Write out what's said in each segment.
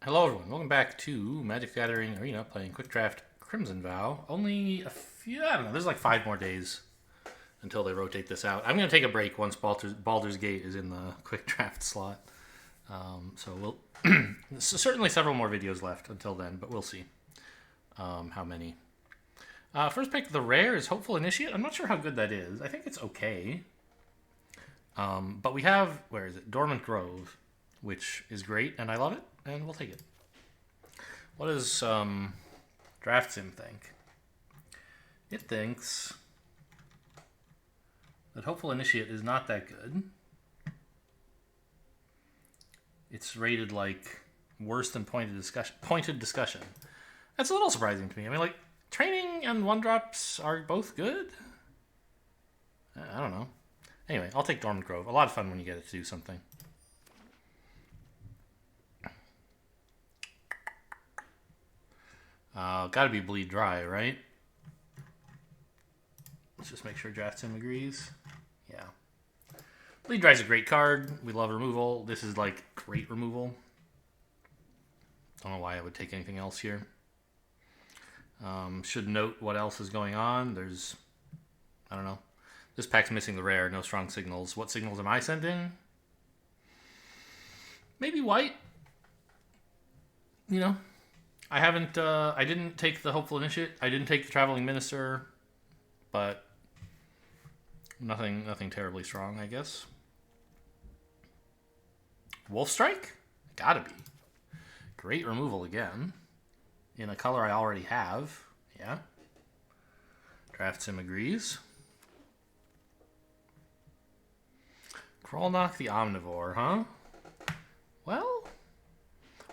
Hello everyone, welcome back to Magic the Gathering Arena playing Quick Draft Crimson Vow. Only a few, I don't know, there's like 5 more days until they rotate this out. I'm going to take a break once Baldur's Gate is in the Quick Draft slot. So we'll, certainly several more videos left until then, but we'll see how many. First pick, the rare is Hopeful Initiate. I'm not sure how good that is. I think it's okay. But we have, where is it? Dormant Grove, which is great, and I love it, and we'll take it. What does Draft Sim think? It thinks that Hopeful Initiate is not that good. It's rated like worse than Pointed Discussion. That's a little surprising to me. I mean, like, training and 1-drops are both good? I don't know. Anyway, I'll take Dormant Grove. A lot of fun when you get it to do something. Gotta be Bleed Dry, right? Let's just make sure Draft Sim agrees. Yeah. Bleed Dry is a great card. We love removal. This is like great removal. Don't know why I would take anything else here. Should note what else is going on. There's, I don't know. This pack's missing the rare, no strong signals. What signals am I sending? Maybe white. You know, I didn't take the Hopeful Initiate. I didn't take the Traveling Minister, but nothing terribly strong, I guess. Wolf Strike? Gotta be. Great removal again. In a color I already have. Yeah. Draft Sim agrees. Krollnock the Omnivore, huh? Well,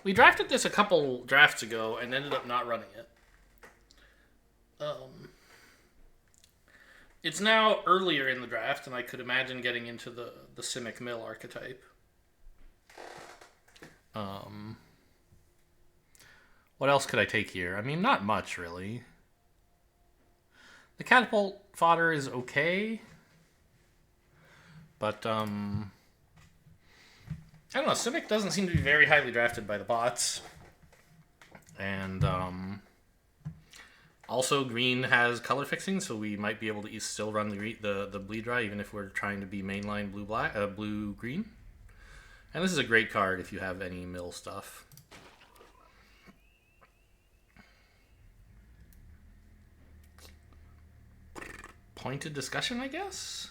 we drafted this a couple drafts ago and ended up not running it. It's now earlier in the draft, and I could imagine getting into the Simic Mill archetype. What else could I take here? I mean, not much, really. The Catapult fodder is okay. But, I don't know. Simic doesn't seem to be very highly drafted by the bots. And, also, green has color fixing, so we might be able to still run the Bleed Dry, even if we're trying to be mainline blue-green. And this is a great card if you have any mill stuff. Pointed Discussion, I guess?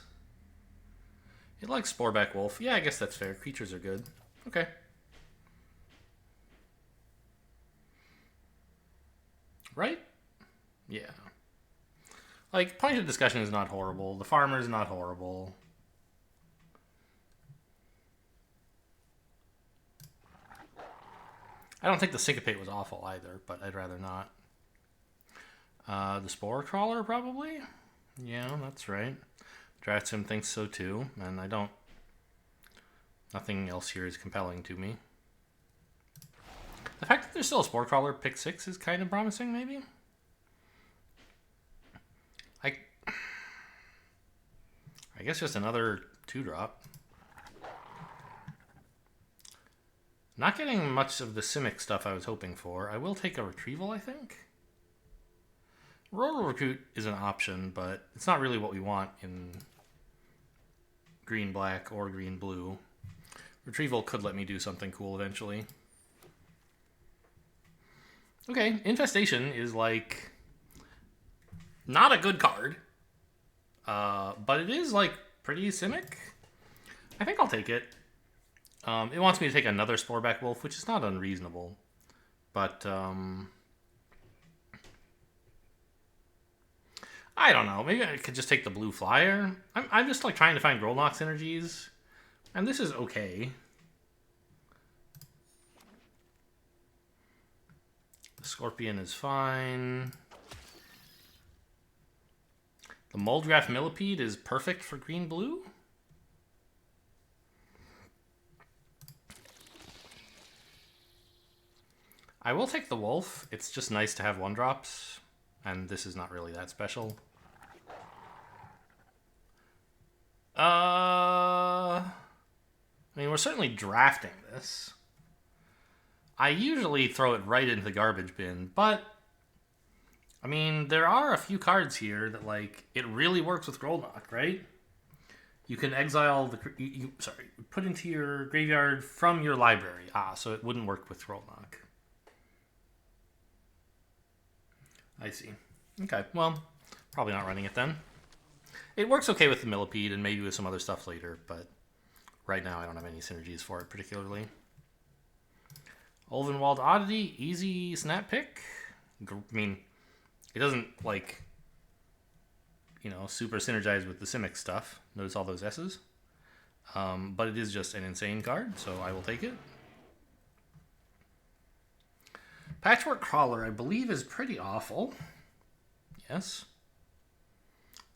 It likes Sporeback Wolf. Yeah, I guess that's fair. Creatures are good. Okay. Right? Yeah. Like, Pointed Discussion is not horrible. The Farmer is not horrible. I don't think the Syncopate was awful either, but I'd rather not. The Spore Crawler, probably? Yeah, that's right. Draft Sim thinks so too, and I don't... Nothing else here is compelling to me. The fact that there's still a Spore Crawler pick 6 is kind of promising, maybe? I guess just another 2-drop. Not getting much of the Simic stuff I was hoping for. I will take a Retrieval, I think. Rural Recruit is an option, but it's not really what we want in green-black or green-blue. Retrieval could let me do something cool eventually. Okay, Infestation is like not a good card, but it is like pretty Simic. I think I'll take it. It wants me to take another Sporeback Wolf, which is not unreasonable, but I don't know. Maybe I could just take the Blue Flyer. I'm just like trying to find Grollnock synergies, and this is okay. The Scorpion is fine. The Moldgraph Millipede is perfect for green-blue. I will take the Wolf. It's just nice to have 1-drops, and this is not really that special. I mean, we're certainly drafting this. I usually throw it right into the garbage bin, but I mean, there are a few cards here that, like, it really works with Grolnok, right? You can exile put into your graveyard from your library. So it wouldn't work with Grolnok. I see. Okay, well, probably not running it then. It works okay with the Millipede and maybe with some other stuff later, but right now I don't have any synergies for it particularly. Ulvenwald Oddity, easy snap pick. I mean, it doesn't, like, you know, super synergize with the Simic stuff. Notice all those S's. But it is just an insane card, so I will take it. Patchwork Crawler, I believe, is pretty awful. Yes.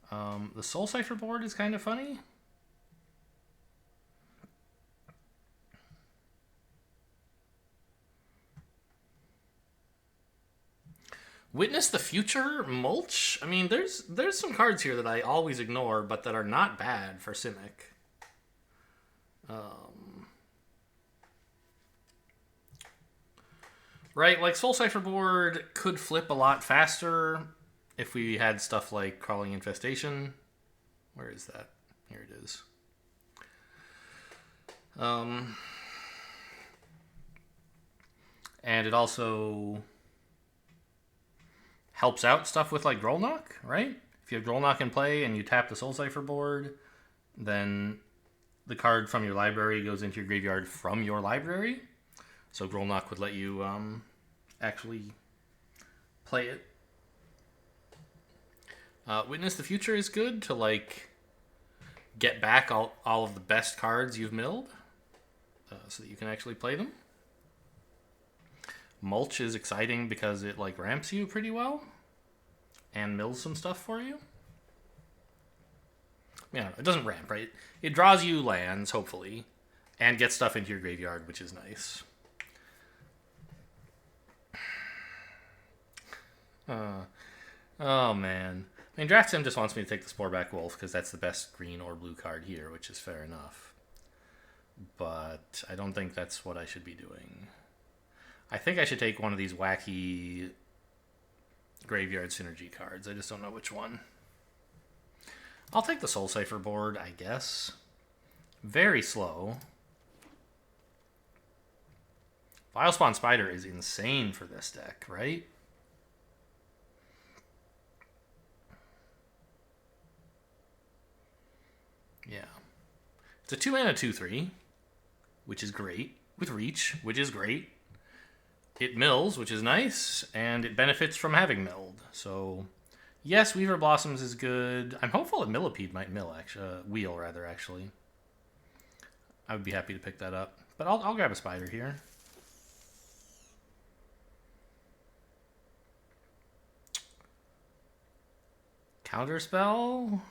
The Soul Cipher board is kind of funny. Witness the Future, Mulch. I mean, there's some cards here that I always ignore, but that are not bad for Simic. Right, like Soul Cipher board could flip a lot faster if we had stuff like Crawling Infestation. Where is that? Here it is. And it also helps out stuff with, like, Grolnok, right? If you have Grolnok in play and you tap the Soul Cipher board, then the card from your library goes into your graveyard from your library. So Grolnok would let you actually play it. Witness the Future is good to, like, get back all of the best cards you've milled so that you can actually play them. Mulch is exciting because it, like, ramps you pretty well and mills some stuff for you. Yeah, it doesn't ramp, right? It draws you lands, hopefully, and gets stuff into your graveyard, which is nice. Oh, man. I mean, Draft Sim just wants me to take the Sporeback Wolf because that's the best green or blue card here, which is fair enough. But I don't think that's what I should be doing. I think I should take one of these wacky graveyard synergy cards. I just don't know which one. I'll take the Soul Cipher board, I guess. Very slow. Vilespawn Spider is insane for this deck, right? Yeah. It's a 2-mana 2/3, which is great. With Reach, which is great. It mills, which is nice, and it benefits from having milled. So, yes, Weaver Blossoms is good. I'm hopeful that Millipede might mill, actually. Wheel, rather, actually. I would be happy to pick that up. But I'll grab a Spider here. Counterspell?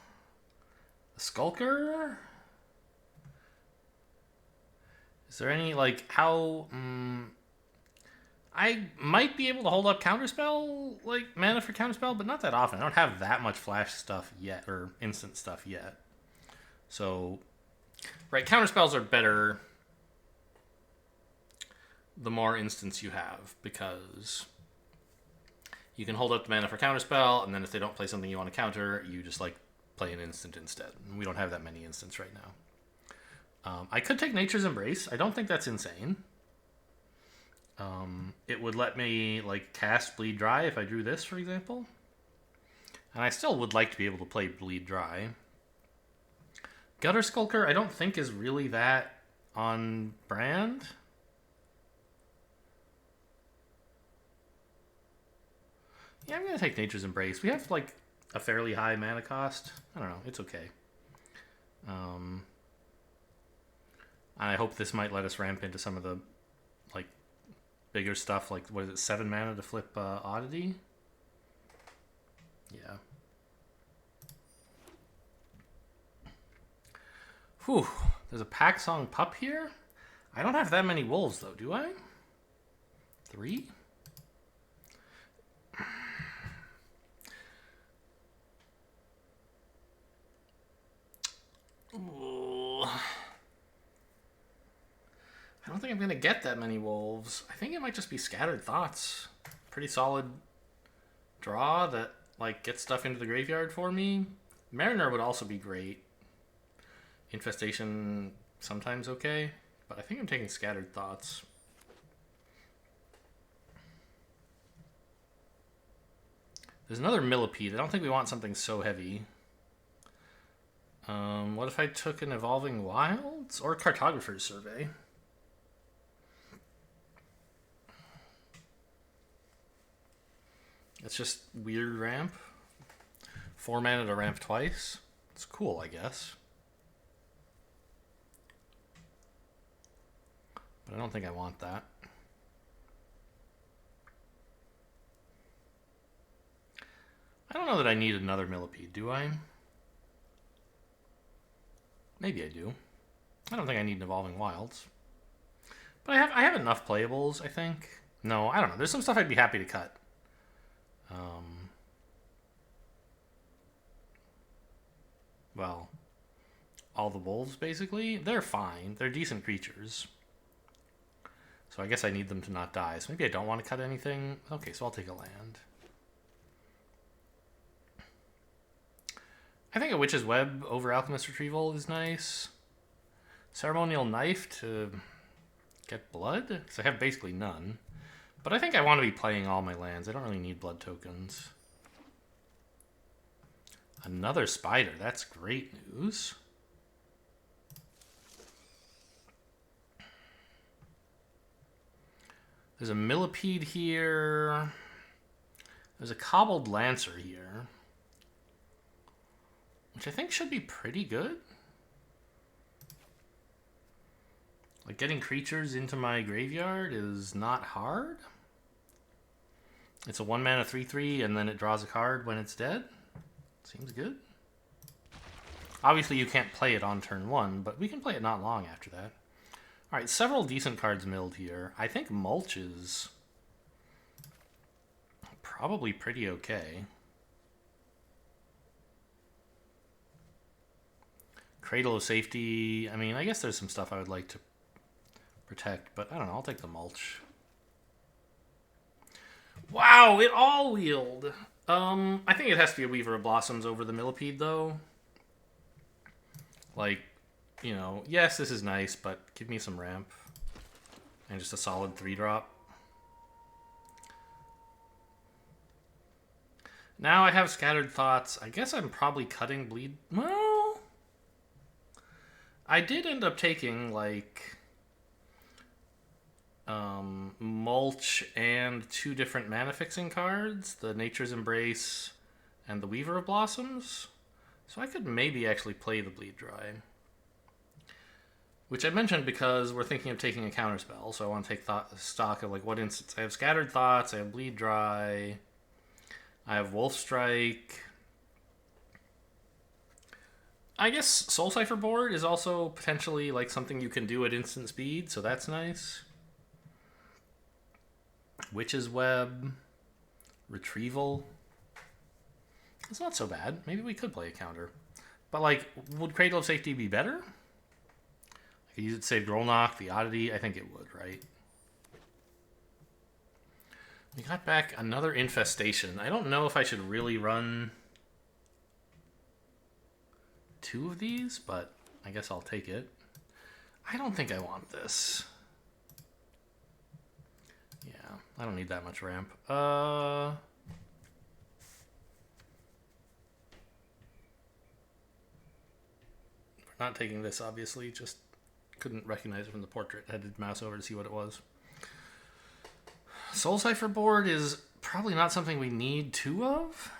Skulker? Is there any, like, how... I might be able to hold up Counterspell, like, mana for Counterspell, but not that often. I don't have that much flash stuff yet, or instant stuff yet. So, right, Counterspells are better the more instants you have, because you can hold up the mana for Counterspell, and then if they don't play something you want to counter, you just, like, play an instant instead. We don't have that many instants right now. I could take Nature's Embrace. I don't think that's insane. It would let me, like, cast Bleed Dry if I drew this, for example. And I still would like to be able to play Bleed Dry. Gutter Skulker, I don't think is really that on brand. Yeah, I'm going to take Nature's Embrace. We have, like, a fairly high mana cost. I don't know. It's okay. I hope this might let us ramp into some of the, like, bigger stuff. Like, what is it, 7 mana to flip Oddity? Yeah. Whew. There's a Pack Song Pup here? I don't have that many wolves, though, do I? 3? Ooh. I don't think I'm going to get that many wolves. I think it might just be Scattered Thoughts. Pretty solid draw that like gets stuff into the graveyard for me. Mariner would also be great. Infestation sometimes okay, but I think I'm taking Scattered Thoughts. There's another Millipede. I don't think we want something so heavy. What if I took an Evolving Wilds or Cartographer's Survey? It's just weird ramp. 4 mana to ramp twice. It's cool, I guess. But I don't think I want that. I don't know that I need another Millipede, do I? Maybe I do. I don't think I need an Evolving Wilds. But I have enough playables, I think. No, I don't know. There's some stuff I'd be happy to cut. Well, all the wolves, basically. They're fine. They're decent creatures. So I guess I need them to not die. So maybe I don't want to cut anything. Okay, so I'll take a land. I think a Witch's Web over Alchemist Retrieval is nice. Ceremonial Knife to get blood? Because I have basically none. But I think I want to be playing all my lands. I don't really need blood tokens. Another spider. That's great news. There's a Millipede here. There's a Cobbled Lancer here, which I think should be pretty good. Like, getting creatures into my graveyard is not hard. It's a 1 mana 3/3, and then it draws a card when it's dead. Seems good. Obviously, you can't play it on turn 1, but we can play it not long after that. Alright, several decent cards milled here. I think Mulch is probably pretty okay. Cradle of Safety. I mean, I guess there's some stuff I would like to protect, but I don't know. I'll take the Mulch. Wow, it all wheeled. I think it has to be a Weaver of Blossoms over the Millipede, though. Like, you know, yes, this is nice, but give me some ramp. And just a solid 3-drop. Now I have Scattered Thoughts. I guess I'm probably cutting Bleed. Well, I did end up taking, like, Mulch and 2 different mana fixing cards, the Nature's Embrace and the Weaver of Blossoms. So I could maybe actually play the Bleed Dry. Which I mentioned because we're thinking of taking a counterspell, so I want to take stock of like what instance. I have Scattered Thoughts, I have Bleed Dry, I have Wolf Strike. I guess Soul Cipher Board is also potentially like something you can do at instant speed, so that's nice. Witch's Web, Retrieval. It's not so bad. Maybe we could play a counter. But, like, would Cradle of Safety be better? I could use it to save Grolnok, the Oddity. I think it would, right? We got back another Infestation. I don't know if I should really run 2 of these, but I guess I'll take it. I don't think I want this. Yeah, I don't need that much ramp. We're not taking this, obviously. Just couldn't recognize it from the portrait. I had to mouse over to see what it was. Soul Cipher Board is probably not something we need 2 of.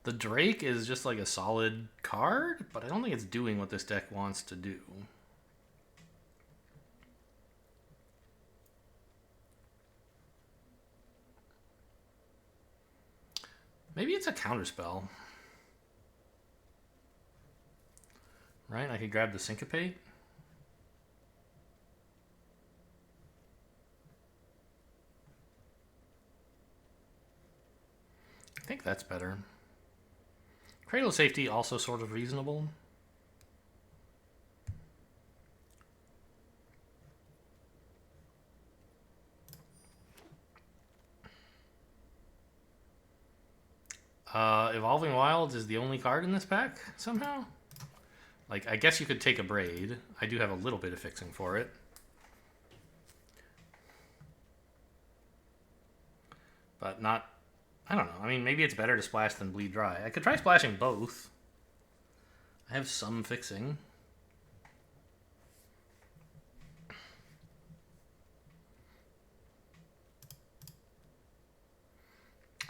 The Drake is just like a solid card, but I don't think it's doing what this deck wants to do. Maybe it's a counterspell. Right? I could grab the Syncopate. I think that's better. Cradle of Safety also sort of reasonable. Evolving Wilds is the only card in this pack, somehow? Like, I guess you could take a Braid. I do have a little bit of fixing for it. But not... I don't know. I mean, maybe it's better to splash than bleed dry. I could try splashing both. I have some fixing.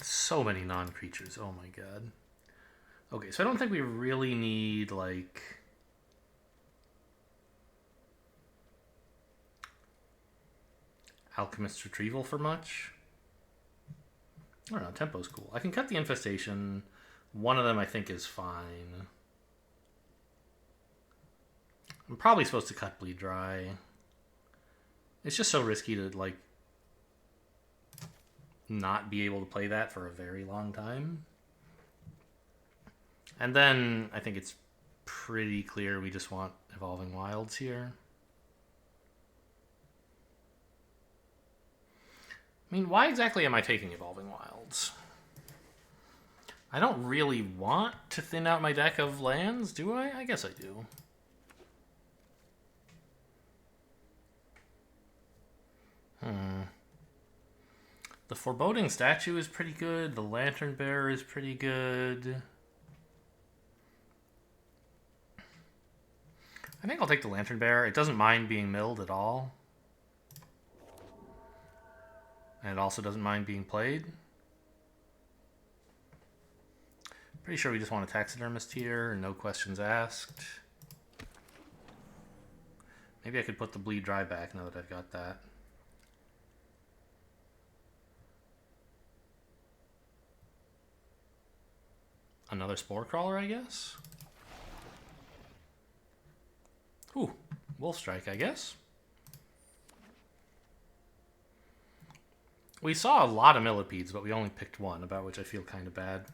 So many non-creatures. Oh my god. Okay, so I don't think we really need, like... Alchemist's Retrieval for much. I don't know, Tempo's cool. I can cut the Infestation. One of them I think is fine. I'm probably supposed to cut Bleed Dry. It's just so risky to, like, not be able to play that for a very long time. And then I think it's pretty clear we just want Evolving Wilds here. I mean, why exactly am I taking Evolving Wilds? I don't really want to thin out my deck of lands, do I? I guess I do. The Foreboding Statue is pretty good. The Lantern Bearer is pretty good. I think I'll take the Lantern Bearer. It doesn't mind being milled at all. And it also doesn't mind being played. Pretty sure we just want a Taxidermist here. No questions asked. Maybe I could put the Bleed Dry back now that I've got that. Another Spore Crawler, I guess? Ooh, Wolf Strike, I guess. We saw a lot of Millipedes, but we only picked one, about which I feel kind of bad.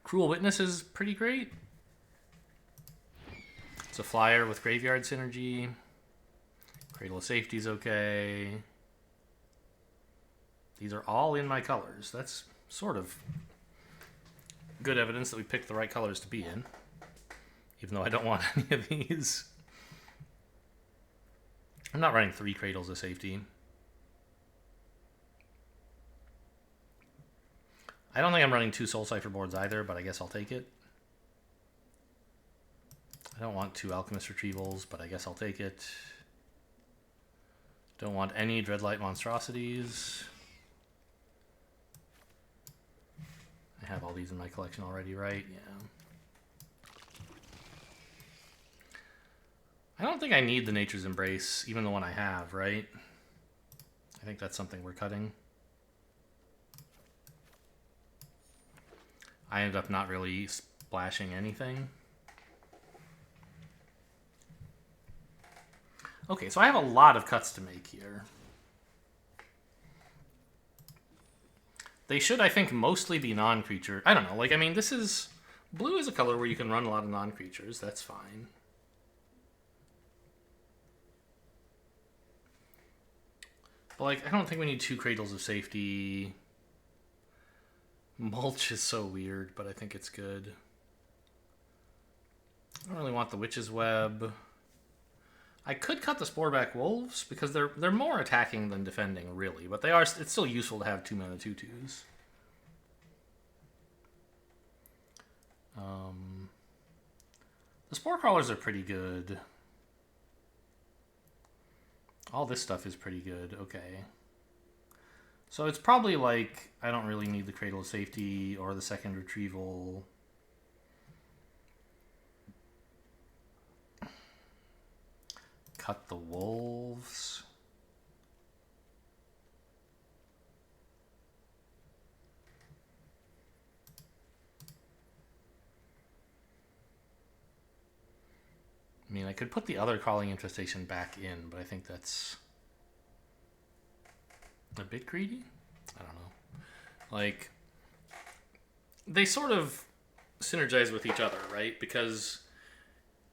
Cruel Witness is pretty great. It's a flyer with Graveyard Synergy. Cradle of Safety's okay. These are all in my colors. That's sort of good evidence that we picked the right colors to be in. Even though I don't want any of these. I'm not running 3 Cradles of Safety. I don't think I'm running 2 Soul Cipher boards either, but I guess I'll take it. I don't want 2 Alchemist Retrievals, but I guess I'll take it. Don't want any Dreadlight Monstrosities. I have all these in my collection already, right? Yeah. I don't think I need the Nature's Embrace, even the one I have, right? I think that's something we're cutting. I ended up not really splashing anything. Okay, so I have a lot of cuts to make here. They should, I think, mostly be non-creature. I don't know, like, I mean, this is... Blue is a color where you can run a lot of non-creatures. That's fine. But, like, I don't think we need 2 Cradles of Safety. Mulch is so weird, but I think it's good. I don't really want the Witch's Web. I could cut the Sporeback Wolves, because they're more attacking than defending, really. But they are. It's still useful to have 2-mana 2/2s. The Spore Crawlers are pretty good. All this stuff is pretty good. Okay. So it's probably like, I don't really need the Cradle of Safety or the second Retrieval. Cut the Wolves. I mean, I could put the other Crawling Infestation back in, but I think that's a bit greedy? I don't know. Like, they sort of synergize with each other, right? Because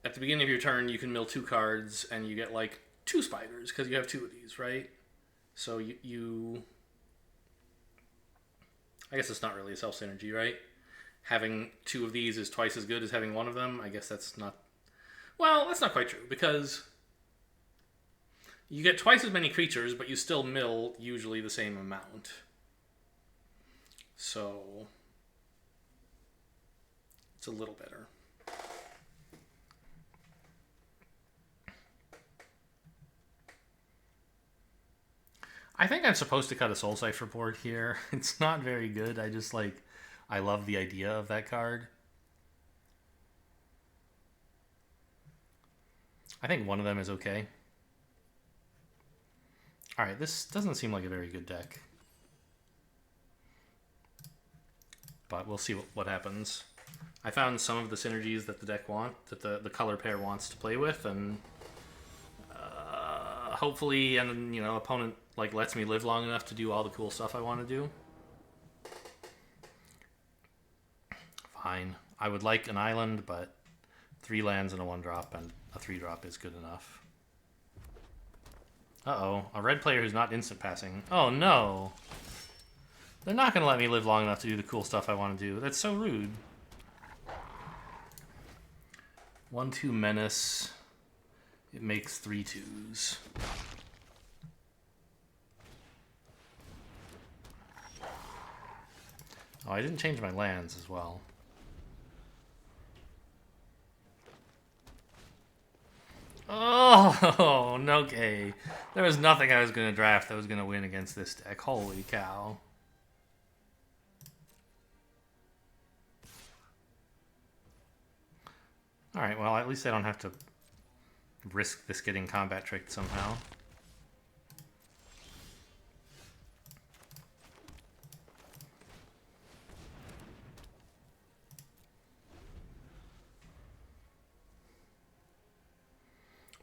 at the beginning of your turn, you can mill 2 cards, and you get, like, 2 spiders, because you have 2 of these, right? So you... I guess it's not really a self-synergy, right? having 2 of these is twice as good as having 1 of them. I guess that's not... Well, that's not quite true, because you get twice as many creatures, but you still mill usually the same amount. So it's a little better. I think I'm supposed to cut a Soul Cipher board here. It's not very good. I just like... I love the idea of that card. I think 1 of them is okay. Alright, this doesn't seem like a very good deck. But we'll see what happens. I found some of the synergies that the deck that the color pair wants to play with, and hopefully, and you know, opponent like lets me live long enough to do all the cool stuff I want to do. Fine. I would like an island, but 3 lands and a 1-drop and a 3-drop is good enough. Uh-oh. A red player who's not instant passing. Oh, no. They're not going to let me live long enough to do the cool stuff I want to do. That's so rude. 1/2 Menace. It makes 3 2s. Oh, I didn't change my lands as well. Oh, okay. There was nothing I was going to draft that was going to win against this deck. Holy cow. Alright, well, at least I don't have to risk this getting combat tricked somehow.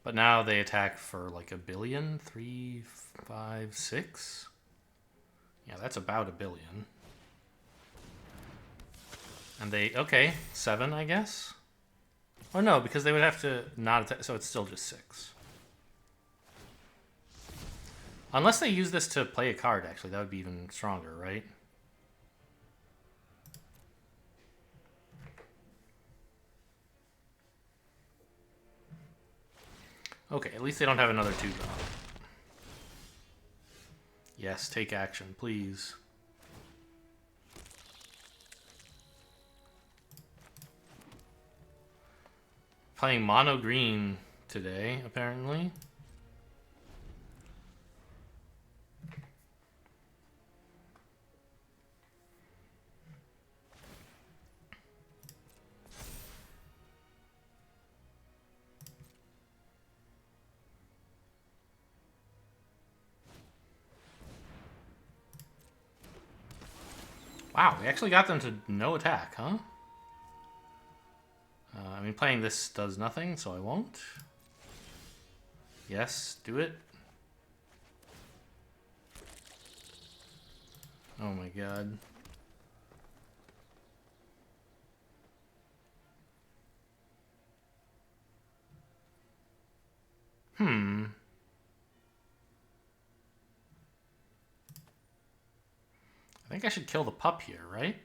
But now they attack for like 1 billion? 3, 5, 6? Yeah, that's about 1 billion. And they... Okay, 7, I guess? Or no, because they would have to not attack, so it's still just 6. Unless they use this to play a card, actually. That would be even stronger, right? Okay, at least they don't have another 2-drop. Yes, take action, please. Playing mono green today, apparently. Wow, we actually got them to no attack, huh? I mean, playing this does nothing, so I won't. Yes, do it. Oh my god. I think I should kill the pup here, right?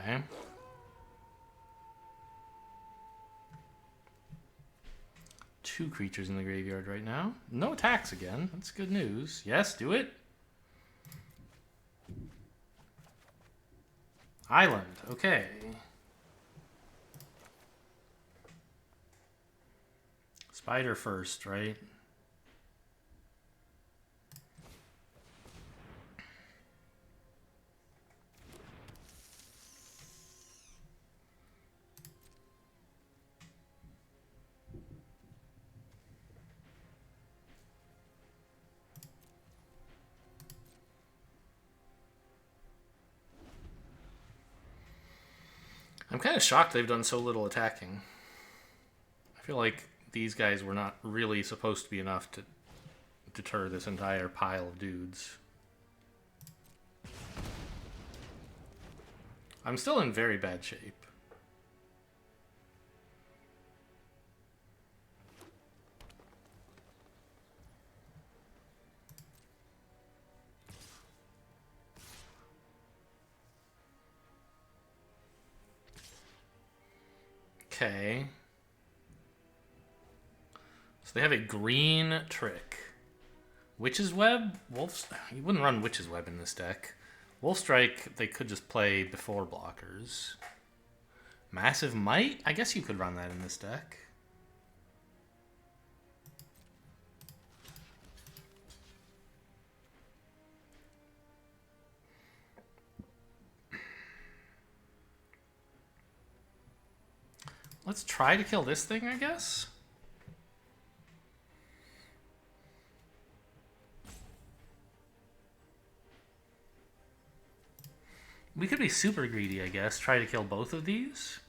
Okay. Two creatures in the graveyard right now. No attacks again. That's good news. Yes, do it. Island. Okay. Spider first, right? I'm kind of shocked they've done so little attacking. I feel like these guys were not really supposed to be enough to deter this entire pile of dudes. I'm still in very bad shape. Okay. So they have a green trick. Witch's Web? Wolf's... You wouldn't run Witch's Web in this deck. Wolf Strike, they could just play before blockers. Massive Might? I guess you could run that in this deck. Let's try to kill this thing, I guess. We could be super greedy, I guess. Try to kill both of these.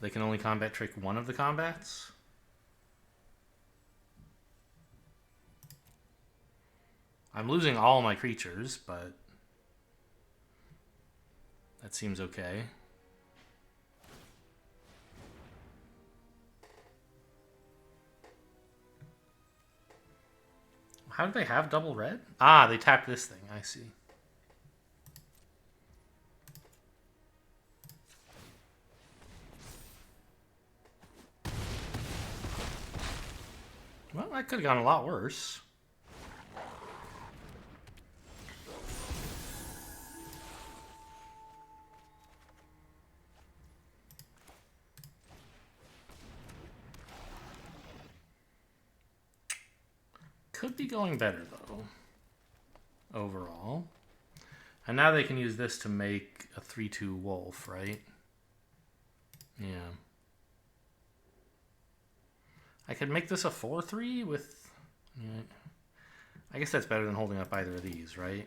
They can only combat trick one of the combats. I'm losing all my creatures, but that seems okay. How do they have double red? Ah, they tapped this thing. I see. Well, that could have gone a lot worse. Could be going better, though, overall. And now they can use this to make a 3/2 wolf, right? Yeah. I could make this a 4/3 with... Yeah. I guess that's better than holding up either of these, right?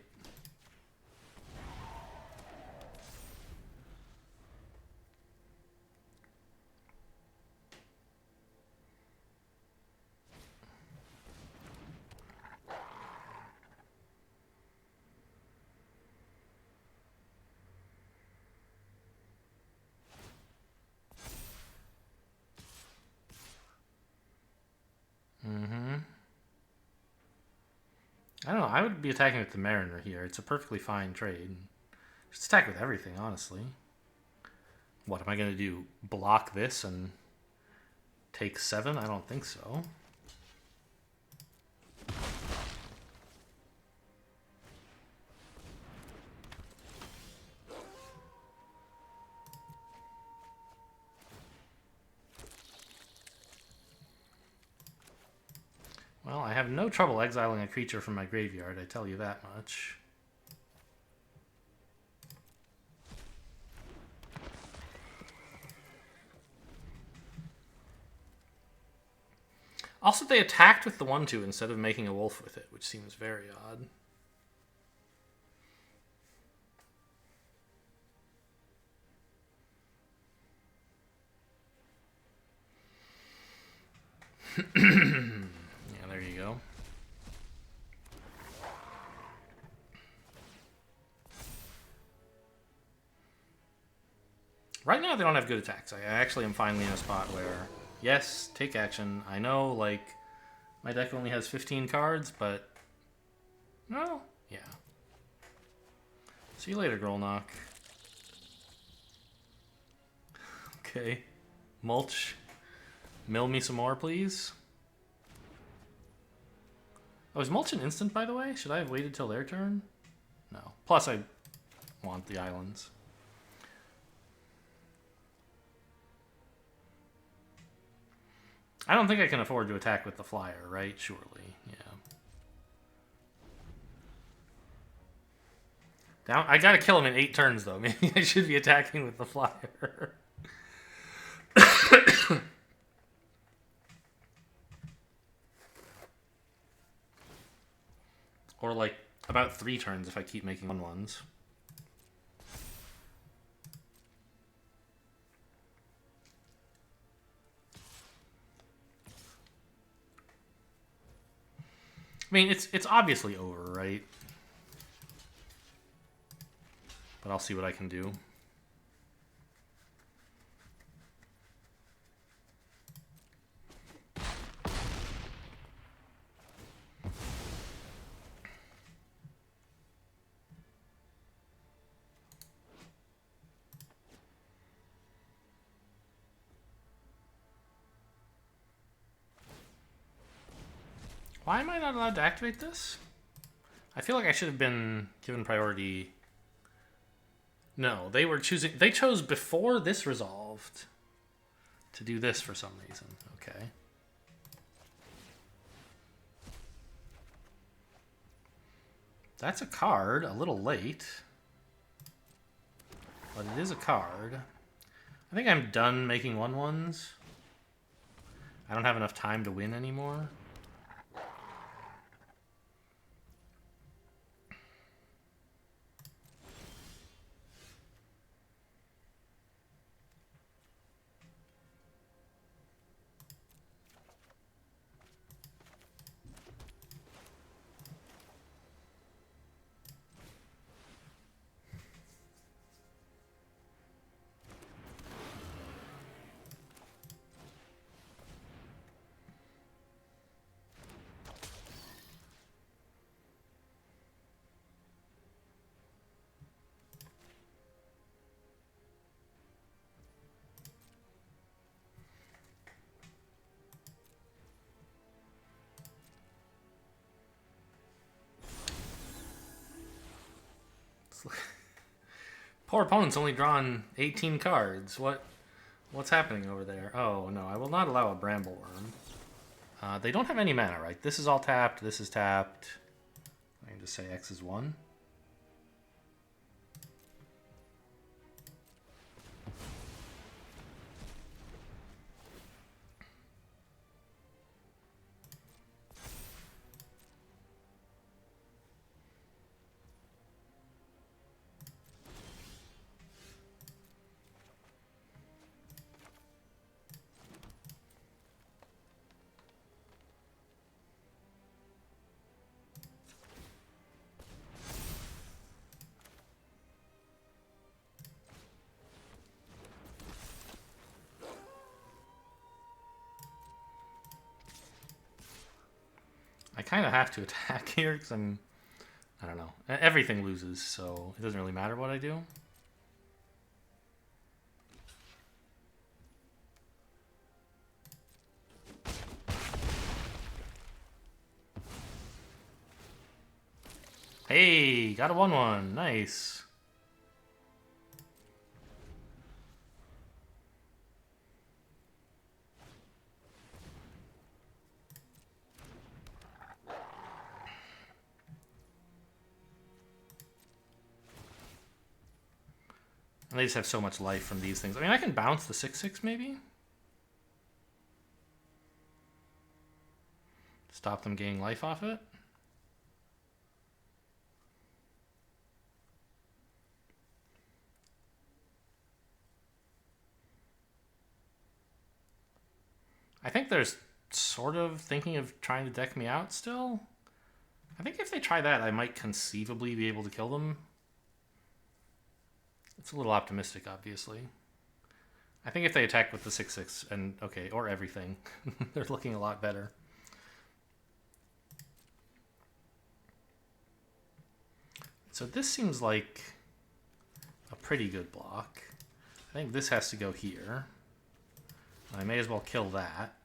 I don't know. I would be attacking with the Mariner here. It's a perfectly fine trade. Just attack with everything, honestly. What am I going to do? Block this and take 7? I don't think so. Well, I have no trouble exiling a creature from my graveyard, I tell you that much. Also, they attacked with the 1/2 instead of making a wolf with it, which seems very odd. Yeah, there you go. Right now, they don't have good attacks. I actually am finally in a spot where, yes, take action. I know, like, my deck only has 15 cards, but... No? Yeah. See you later, Grolnock. Okay. Mulch. Mill me some more, please. Oh, is Mulch an instant, by the way? Should I have waited till their turn? No. Plus, I want the islands. I don't think I can afford to attack with the flyer, right? Surely, yeah. Down. I gotta kill him in 8 turns, though. Maybe I should be attacking with the flyer. Or, like, about 3 turns if I keep making 1/1s. I mean, it's obviously over, right? But I'll see what I can do. Why am I not allowed to activate this? I feel like I should have been given priority. No, they were choosing. They chose before this resolved to do this for some reason. Okay. That's a card. A little late. But it is a card. I think I'm done making 1/1s. I don't have enough time to win anymore. Poor opponent's only drawn 18 cards. What's happening over there? Oh, no, I will not allow a Brambleworm. They don't have any mana, right? This is all tapped. This is tapped. I can just say X is 1. I kind of have to attack here because I don't know. Everything loses, so it doesn't really matter what I do. Hey, got a 1/1. Nice. And they just have so much life from these things. I mean, I can bounce the 6/6 maybe? Stop them gaining life off it? I think there's sort of thinking of trying to deck me out still. I think if they try that, I might conceivably be able to kill them. It's a little optimistic, obviously. I think if they attack with the 6/6 and, okay, or everything, they're looking a lot better. So this seems like a pretty good block. I think this has to go here. I may as well kill that.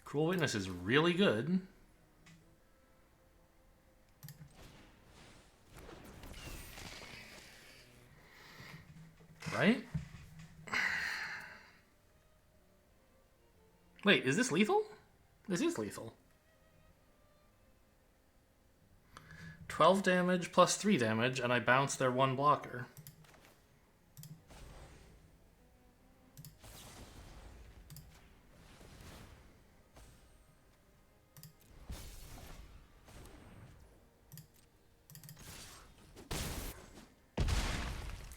Cruel Witness is really good. Right? Wait, is this lethal? This is lethal. 12 damage plus 3 damage, and I bounce their 1 blocker.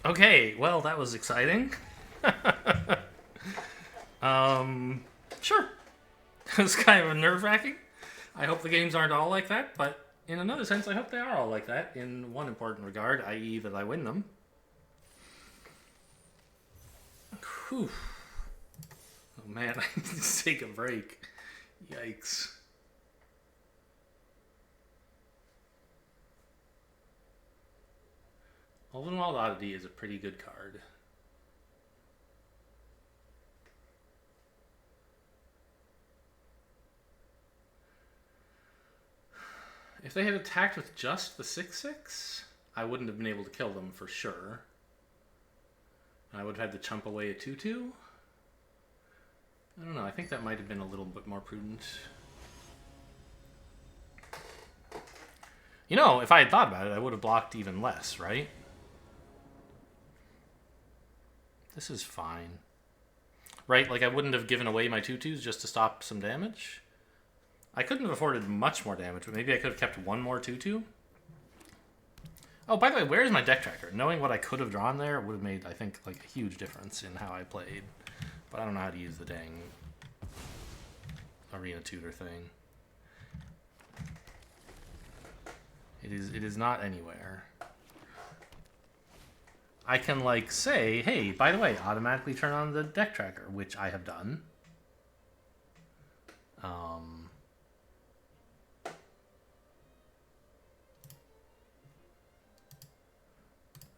Okay, well, that was exciting. Sure. It was kind of nerve-wracking. I hope the games aren't all like that, but in another sense, I hope they are all like that in one important regard, i.e. that I win them. Whew. Oh man, I need to take a break. Yikes. Ovenwald Oddity is a pretty good card. If they had attacked with just the 6/6, I wouldn't have been able to kill them for sure. I would have had to chump away a 2/2. I don't know, I think that might have been a little bit more prudent. You know, if I had thought about it, I would have blocked even less, right? This is fine. Right, like I wouldn't have given away my 2/2s just to stop some damage. I couldn't have afforded much more damage, but maybe I could have kept one more 2/2. Oh, by the way, where is my deck tracker? Knowing what I could have drawn there would have made, I think, like a huge difference in how I played. But I don't know how to use the dang arena tutor thing. It is not anywhere. I can like say, hey, by the way, automatically turn on the deck tracker, which I have done.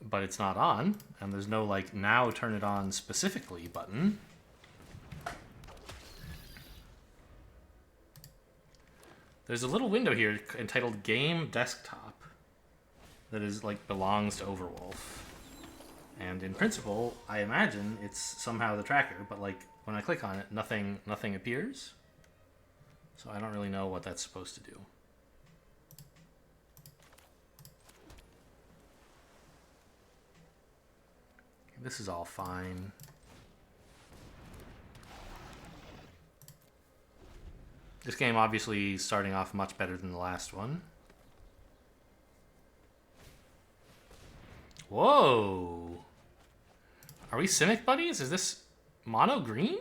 But it's not on, and there's no like now turn it on specifically button. There's a little window here entitled Game Desktop that is like belongs to Overwolf. And in principle, I imagine it's somehow the tracker, but like when I click on it, nothing appears. So I don't really know what that's supposed to do. This is all fine. This game obviously starting off much better than the last one. Whoa! Are we Simic buddies? Is this mono green?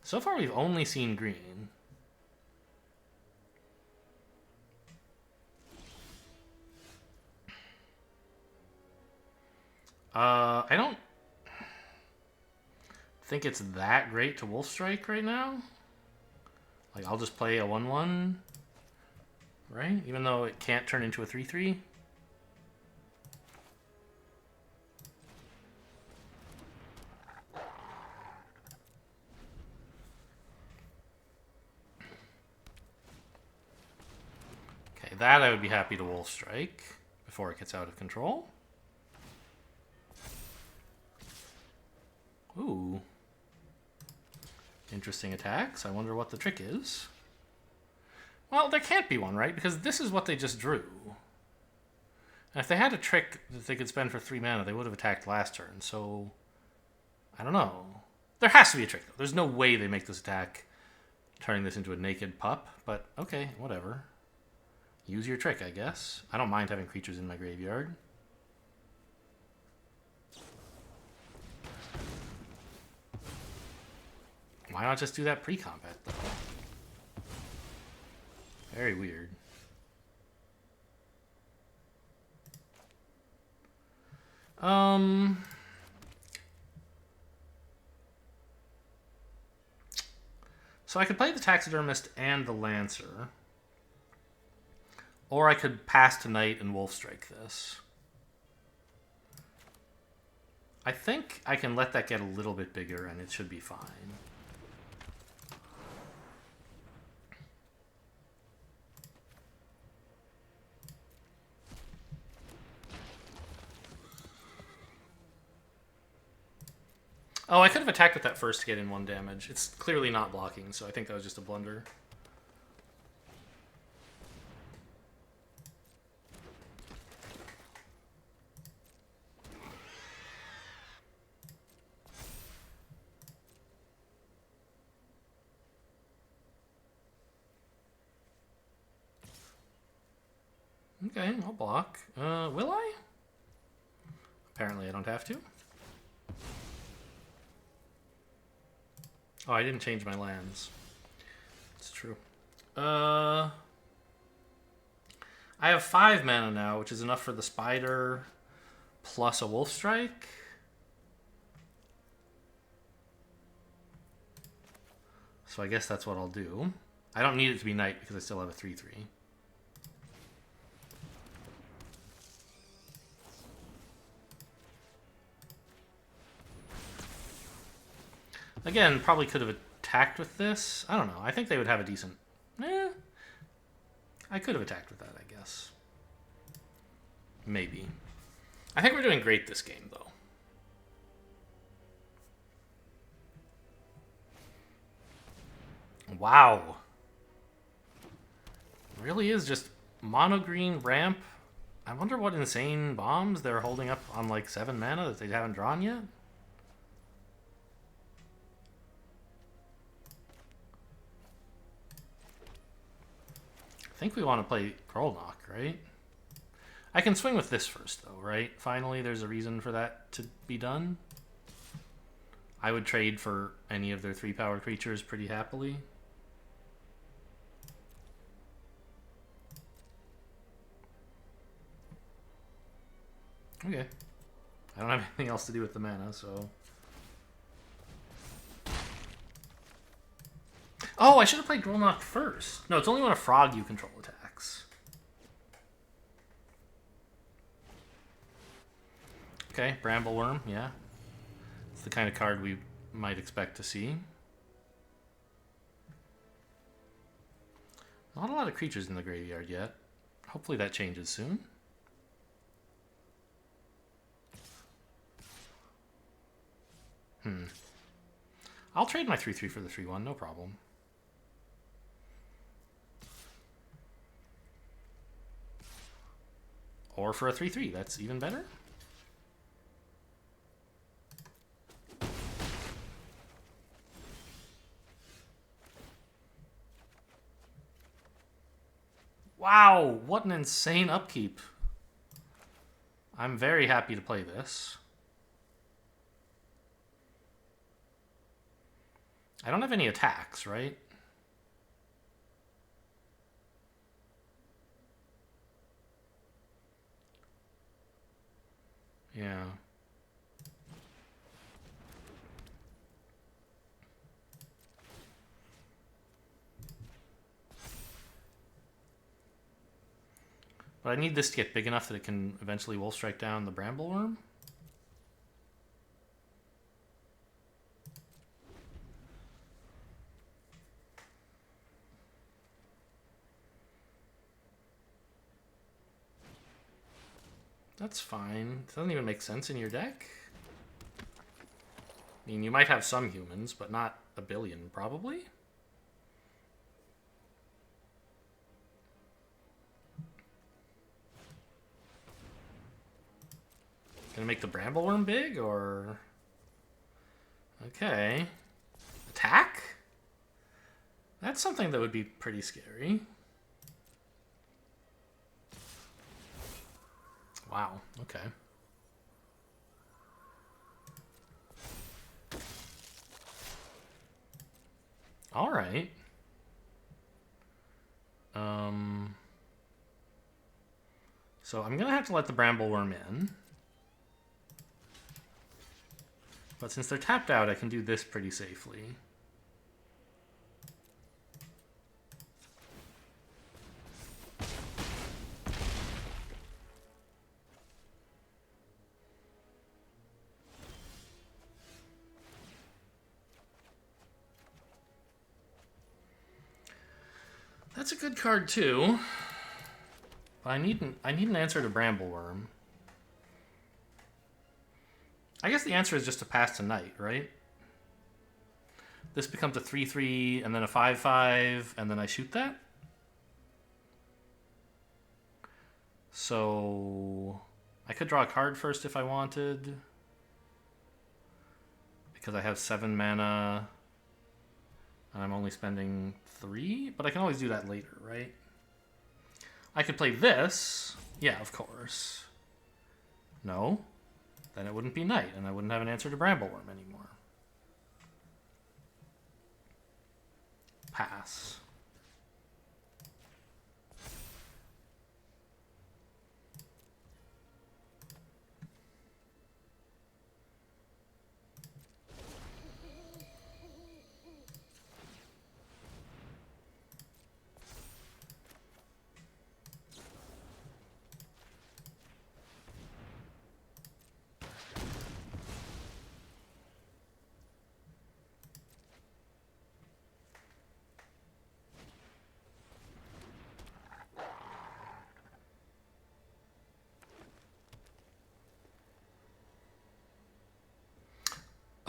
So far we've only seen green. I don't think it's that great to Wolf Strike right now. Like, I'll just play a 1/1, right? Even though it can't turn into a 3/3. Okay, that I would be happy to Wolf Strike before it gets out of control. Ooh. Interesting attacks. I wonder what the trick is. Well, there can't be one, right? Because this is what they just drew. And if they had a trick that they could spend for 3 mana, they would have attacked last turn. So, I don't know. There has to be a trick, though. There's no way they make this attack turning this into a naked pup. But, okay, whatever. Use your trick, I guess. I don't mind having creatures in my graveyard. Why not just do that pre-combat, though? Very weird. So I could play the Taxidermist and the Lancer. Or I could pass tonight and Wolf Strike this. I think I can let that get a little bit bigger and it should be fine. Oh, I could have attacked with that first to get in 1 damage. It's clearly not blocking, so I think that was just a blunder. Okay, I'll block. Will I? Apparently I don't have to. Oh, I didn't change my lands. It's true. I have 5 mana now, which is enough for the spider plus a wolf strike. So I guess that's what I'll do. I don't need it to be night because I still have a 3/3. Again, probably could have attacked with this. I don't know. I think they would have a decent... I could have attacked with that, I guess. Maybe. I think we're doing great this game, though. Wow. Really is just mono green ramp. I wonder what insane bombs they're holding up on like 7 mana that they haven't drawn yet. I think we want to play Grolnok, right? I can swing with this first, though, right? Finally, there's a reason for that to be done. I would trade for any of their 3-power creatures pretty happily. Okay. I don't have anything else to do with the mana, so... Oh, I should have played Grolnok first. No, it's only when a frog you control attacks. Okay, Brambleworm, yeah. It's the kind of card we might expect to see. Not a lot of creatures in the graveyard yet. Hopefully that changes soon. I'll trade my 3/3 for the 3/1, no problem. Or for a 3/3, that's even better. Wow, what an insane upkeep. I'm very happy to play this. I don't have any attacks, right? Yeah. But I need this to get big enough that it can eventually wolf strike down the Brambleworm. That's fine. It doesn't even make sense in your deck. I mean, you might have some humans, but not a billion, probably. Gonna make the Brambleworm big, or... Okay. Attack? That's something that would be pretty scary. Wow, okay. All right. So I'm gonna have to let the Brambleworm in. But since they're tapped out, I can do this pretty safely. That's a good card too. But I need an answer to Brambleworm. I guess the answer is just to pass to Night, right? This becomes a 3/3 and then a 5/5 and then I shoot that. So I could draw a card first if I wanted. Because I have 7 mana and I'm only spending 3, but I can always do that later, right? I could play this. Yeah, of course. No. Then it wouldn't be night, and I wouldn't have an answer to Brambleworm anymore. Pass.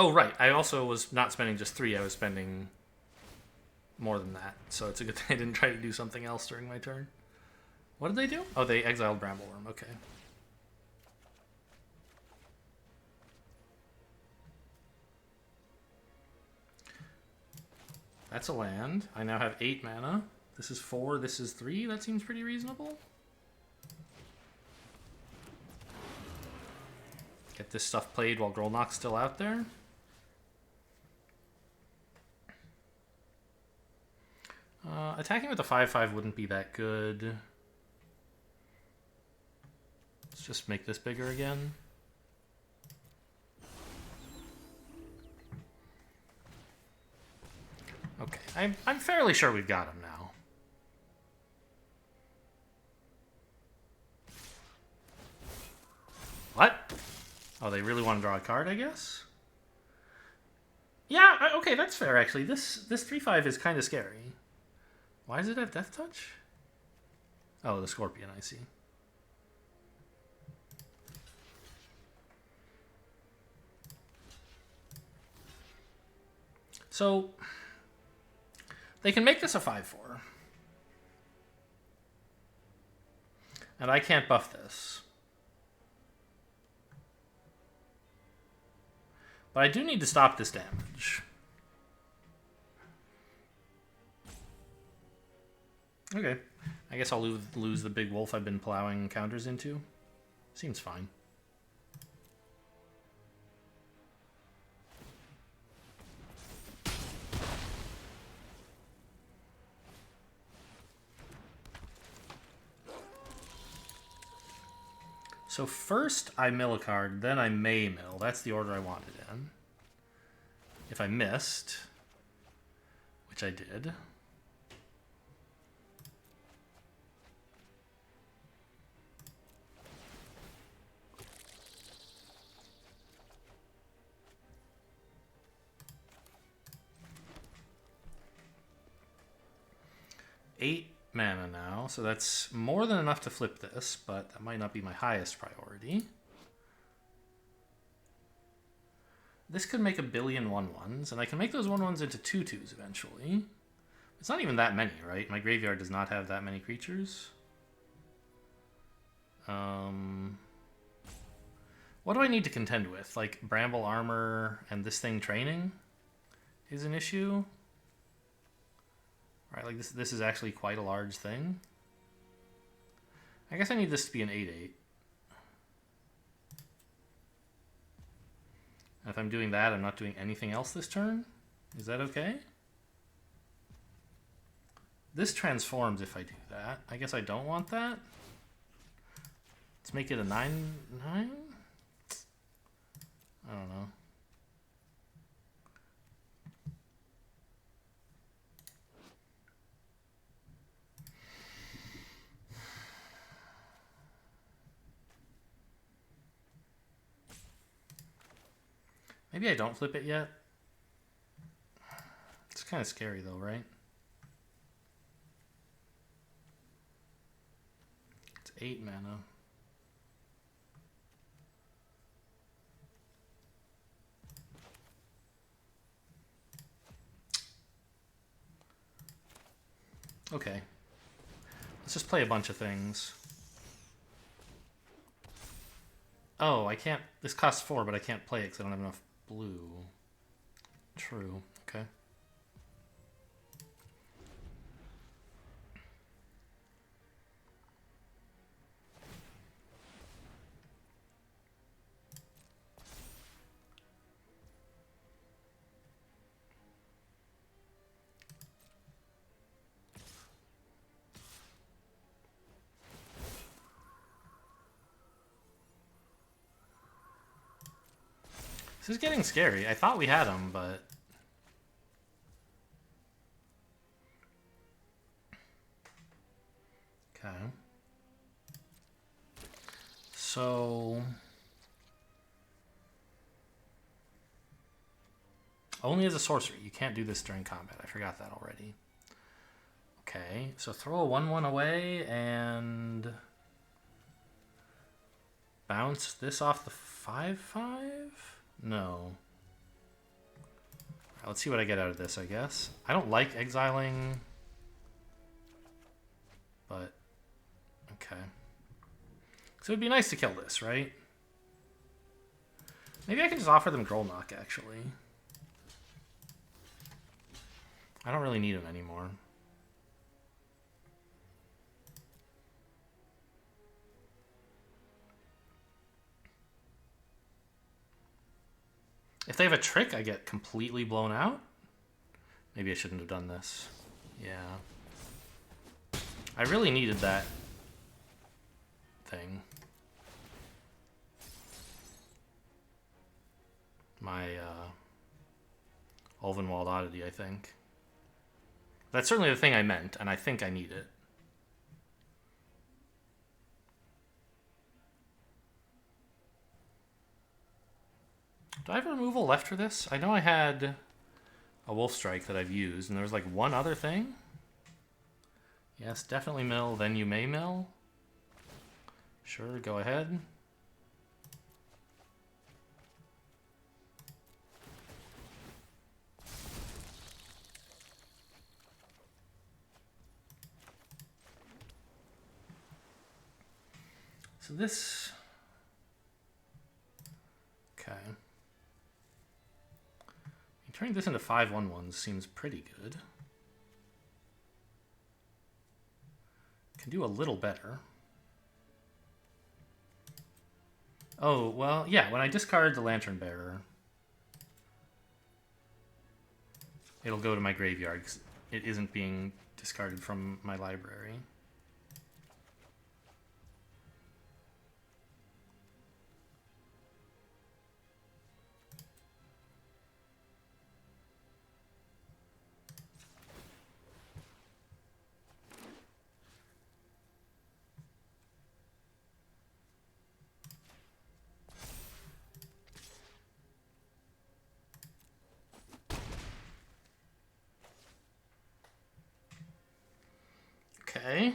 Oh, right. I also was not spending just 3. I was spending more than that. So it's a good thing I didn't try to do something else during my turn. What did they do? Oh, they exiled Brambleworm. Okay. That's a land. I now have 8 mana. This is 4, this is 3. That seems pretty reasonable. Get this stuff played while Grolnock's still out there. Attacking with a 5/5 wouldn't be that good. Let's just make this bigger again. Okay, I'm fairly sure we've got him now. What? Oh, they really want to draw a card, I guess? Yeah, okay, that's fair, actually. This 3/5 is kind of scary. Why does it have Death Touch? Oh, the Scorpion, I see. So, they can make this a 5/4. And I can't buff this. But I do need to stop this damage. Okay. I guess I'll lose the big wolf I've been plowing counters into. Seems fine. So first I mill a card, then I may mill. That's the order I wanted in. If I missed, which I did. Eight mana now, so that's more than enough to flip this, but that might not be my highest priority. This could make a billion 1/1s, and I can make those 1/1s into 2/2s eventually. It's not even that many, right? My graveyard does not have that many creatures. What do I need to contend with? Like, Bramble Armor and this thing training is an issue. Right, like this is actually quite a large thing. I guess I need this to be an 8/8. And if I'm doing that, I'm not doing anything else this turn. Is that okay? This transforms if I do that. I guess I don't want that. Let's make it a 9/9? I don't know. Maybe I don't flip it yet. It's kind of scary though, right? It's 8 mana. Okay. Let's just play a bunch of things. Oh, I can't... This costs 4, but I can't play it because I don't have enough blue. True. Okay. This is getting scary. I thought we had him, but... Okay. So... Only as a sorcery. You can't do this during combat. I forgot that already. Okay, so throw a 1/1 away and... Bounce this off the 5/5? No. Right, let's see what I get out of this, I guess. I don't like exiling... But... Okay. So it'd be nice to kill this, right? Maybe I can just offer them Grolnok, actually. I don't really need him anymore. If they have a trick, I get completely blown out. Maybe I shouldn't have done this. Yeah. I really needed that thing. My Ulvenwald Oddity, I think. That's certainly the thing I meant, and I think I need it. Do I have a removal left for this? I know I had a Wolf Strike that I've used, and there was like one other thing. Yes, definitely mill, then you may mill. Sure, go ahead. So this... Okay. Turning this into 5/1/1s seems pretty good. Can do a little better. Oh, well, yeah, when I discard the Lantern Bearer, it'll go to my graveyard because it isn't being discarded from my library. Okay.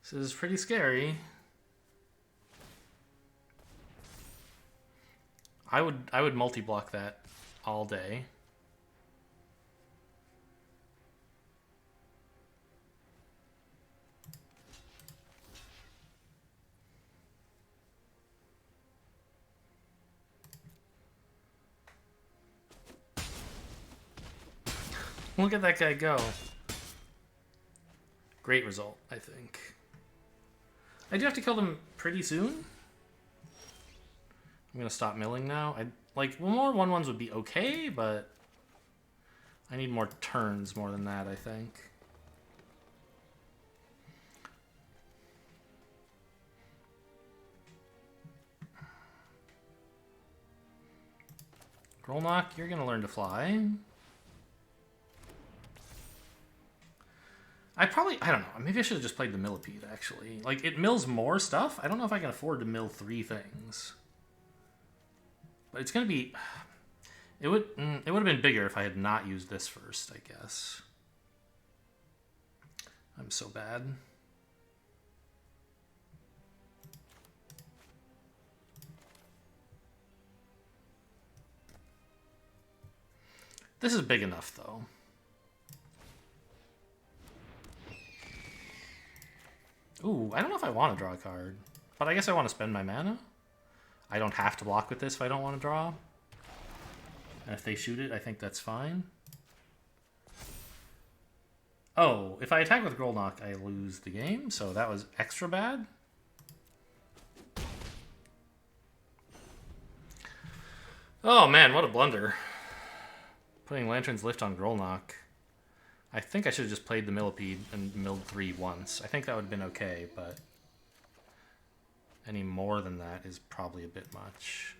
This is pretty scary. I would multi-block that all day. Look at that guy go. Great result, I think. I do have to kill them pretty soon. I'm gonna stop milling now. Like, more 1/1s would be okay, but I need more turns more than that, I think. Grolnok, you're gonna learn to fly. I don't know, maybe I should have just played the Millipede, actually. Like, it mills more stuff. I don't know if I can afford to mill 3 things. But it's gonna be... It would have been bigger if I had not used this first, I guess. I'm so bad. This is big enough, though. Ooh, I don't know if I want to draw a card. But I guess I want to spend my mana. I don't have to block with this if I don't want to draw. And if they shoot it, I think that's fine. Oh, if I attack with Grolnok, I lose the game, so that was extra bad. Oh man, what a blunder. Putting Lantern's Lift on Grolnok. I think I should have just played the Millipede and milled 3 once. I think that would have been okay, but any more than that is probably a bit much.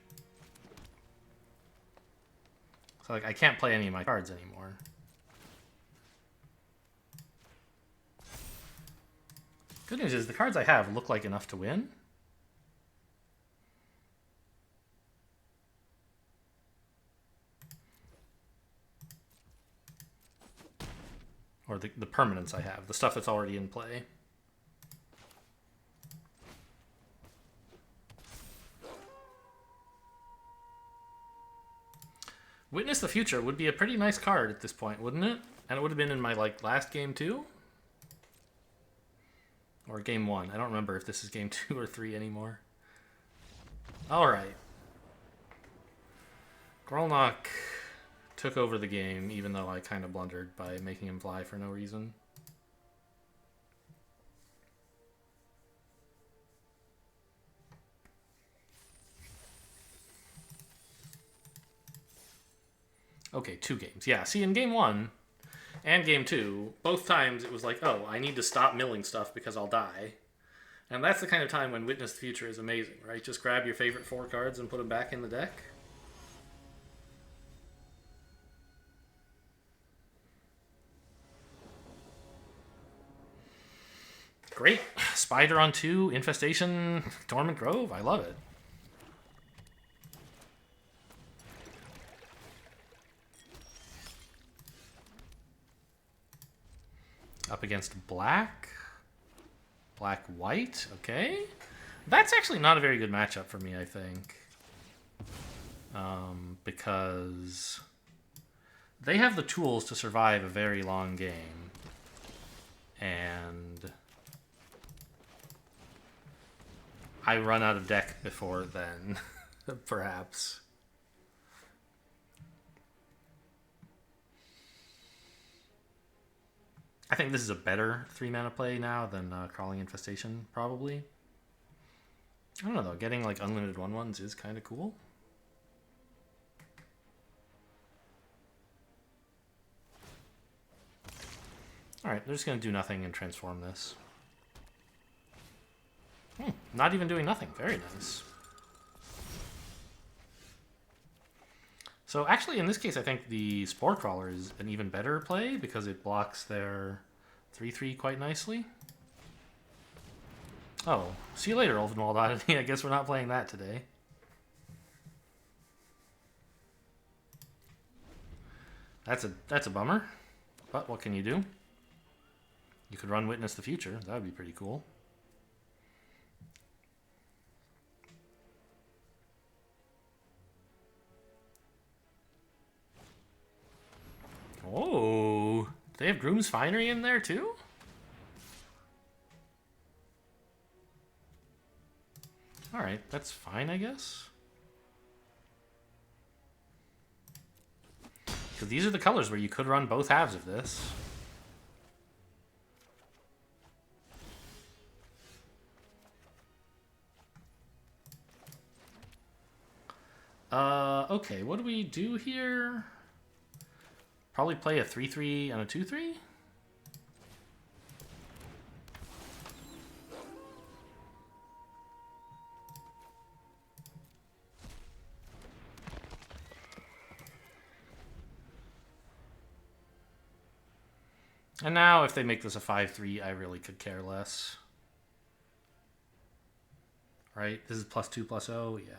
So like I can't play any of my cards anymore. Good news is the cards I have look like enough to win. Or the permanents I have, the stuff that's already in play. Witness the Future would be a pretty nice card at this point, wouldn't it? And it would have been in my like last game too? Or game 1. I don't remember if this is game 2 or 3 anymore. Alright. Grolnok took over the game, even though I kind of blundered by making him fly for no reason. Okay, 2 games. Yeah, see, in game 1 and game 2, both times it was like, oh, I need to stop milling stuff because I'll die. And that's the kind of time when Witness the Future is amazing, right? Just grab your favorite 4 cards and put them back in the deck. Great. Spider on 2, Infestation, Dormant Grove. I love it. Up against black. Black-white. Okay. That's actually not a very good matchup for me, I think. Because they have the tools to survive a very long game. And I run out of deck before then, perhaps. I think this is a better 3-mana play now than Crawling Infestation, probably. I don't know, though. Getting, like, unlimited 1/1s is kind of cool. Alright, they're just going to do nothing and transform this. Not even doing nothing. Very nice. So actually, in this case, I think the Spore Crawler is an even better play because it blocks their 3/3 quite nicely. Oh, see you later, Ulvenwald Oddity. I guess we're not playing that today. That's a bummer. But what can you do? You could run Witness the Future. That would be pretty cool. Oh, they have Groom's Finery in there too? Alright, that's fine, I guess. Because these are the colors where you could run both halves of this. Okay, what do we do here? Probably play a 3/3 and a 2/3? And now if they make this a 5/3, I really could care less. Right? This is +2/+0, yeah.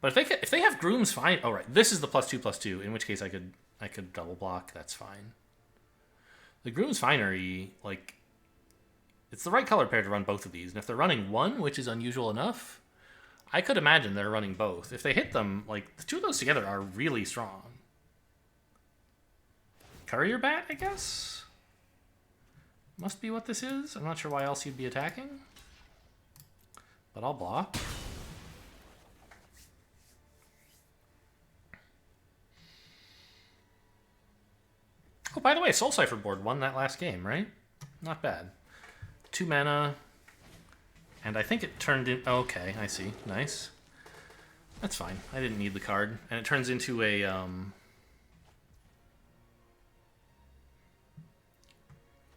But if they have Groom's Fine, oh right, this is the +2/+2, in which case I could double block. That's fine. The Groom's Finery, like, it's the right color pair to run both of these. And if they're running one, which is unusual enough, I could imagine they're running both. If they hit them, like, the two of those together are really strong. Courier Bat, I guess? Must be what this is. I'm not sure why else you'd be attacking. But I'll block. Oh, by the way, Soul Cipher board won that last game, right? Not bad. 2 mana. And I think it turned in... Okay, I see. Nice. That's fine. I didn't need the card. And it turns into a...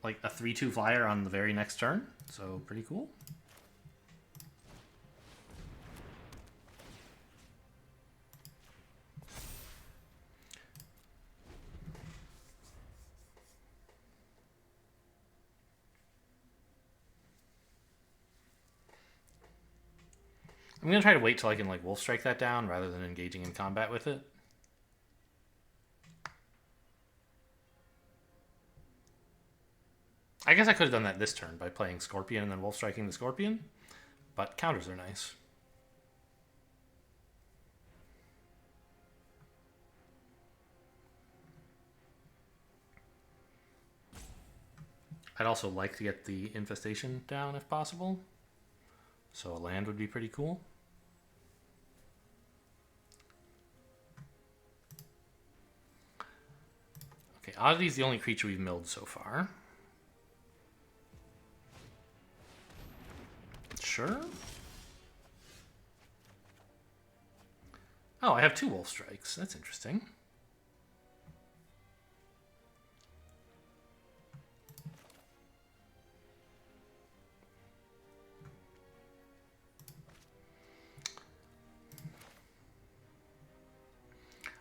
like a 3/2 flyer on the very next turn. So, pretty cool. I'm going to try to wait till I can like Wolf Strike that down rather than engaging in combat with it. I guess I could have done that this turn by playing Scorpion and then Wolf Striking the Scorpion, but counters are nice. I'd also like to get the Infestation down if possible, so a land would be pretty cool. Okay, Oddity's the only creature we've milled so far. Sure. Oh, I have 2 Wolf Strikes. That's interesting.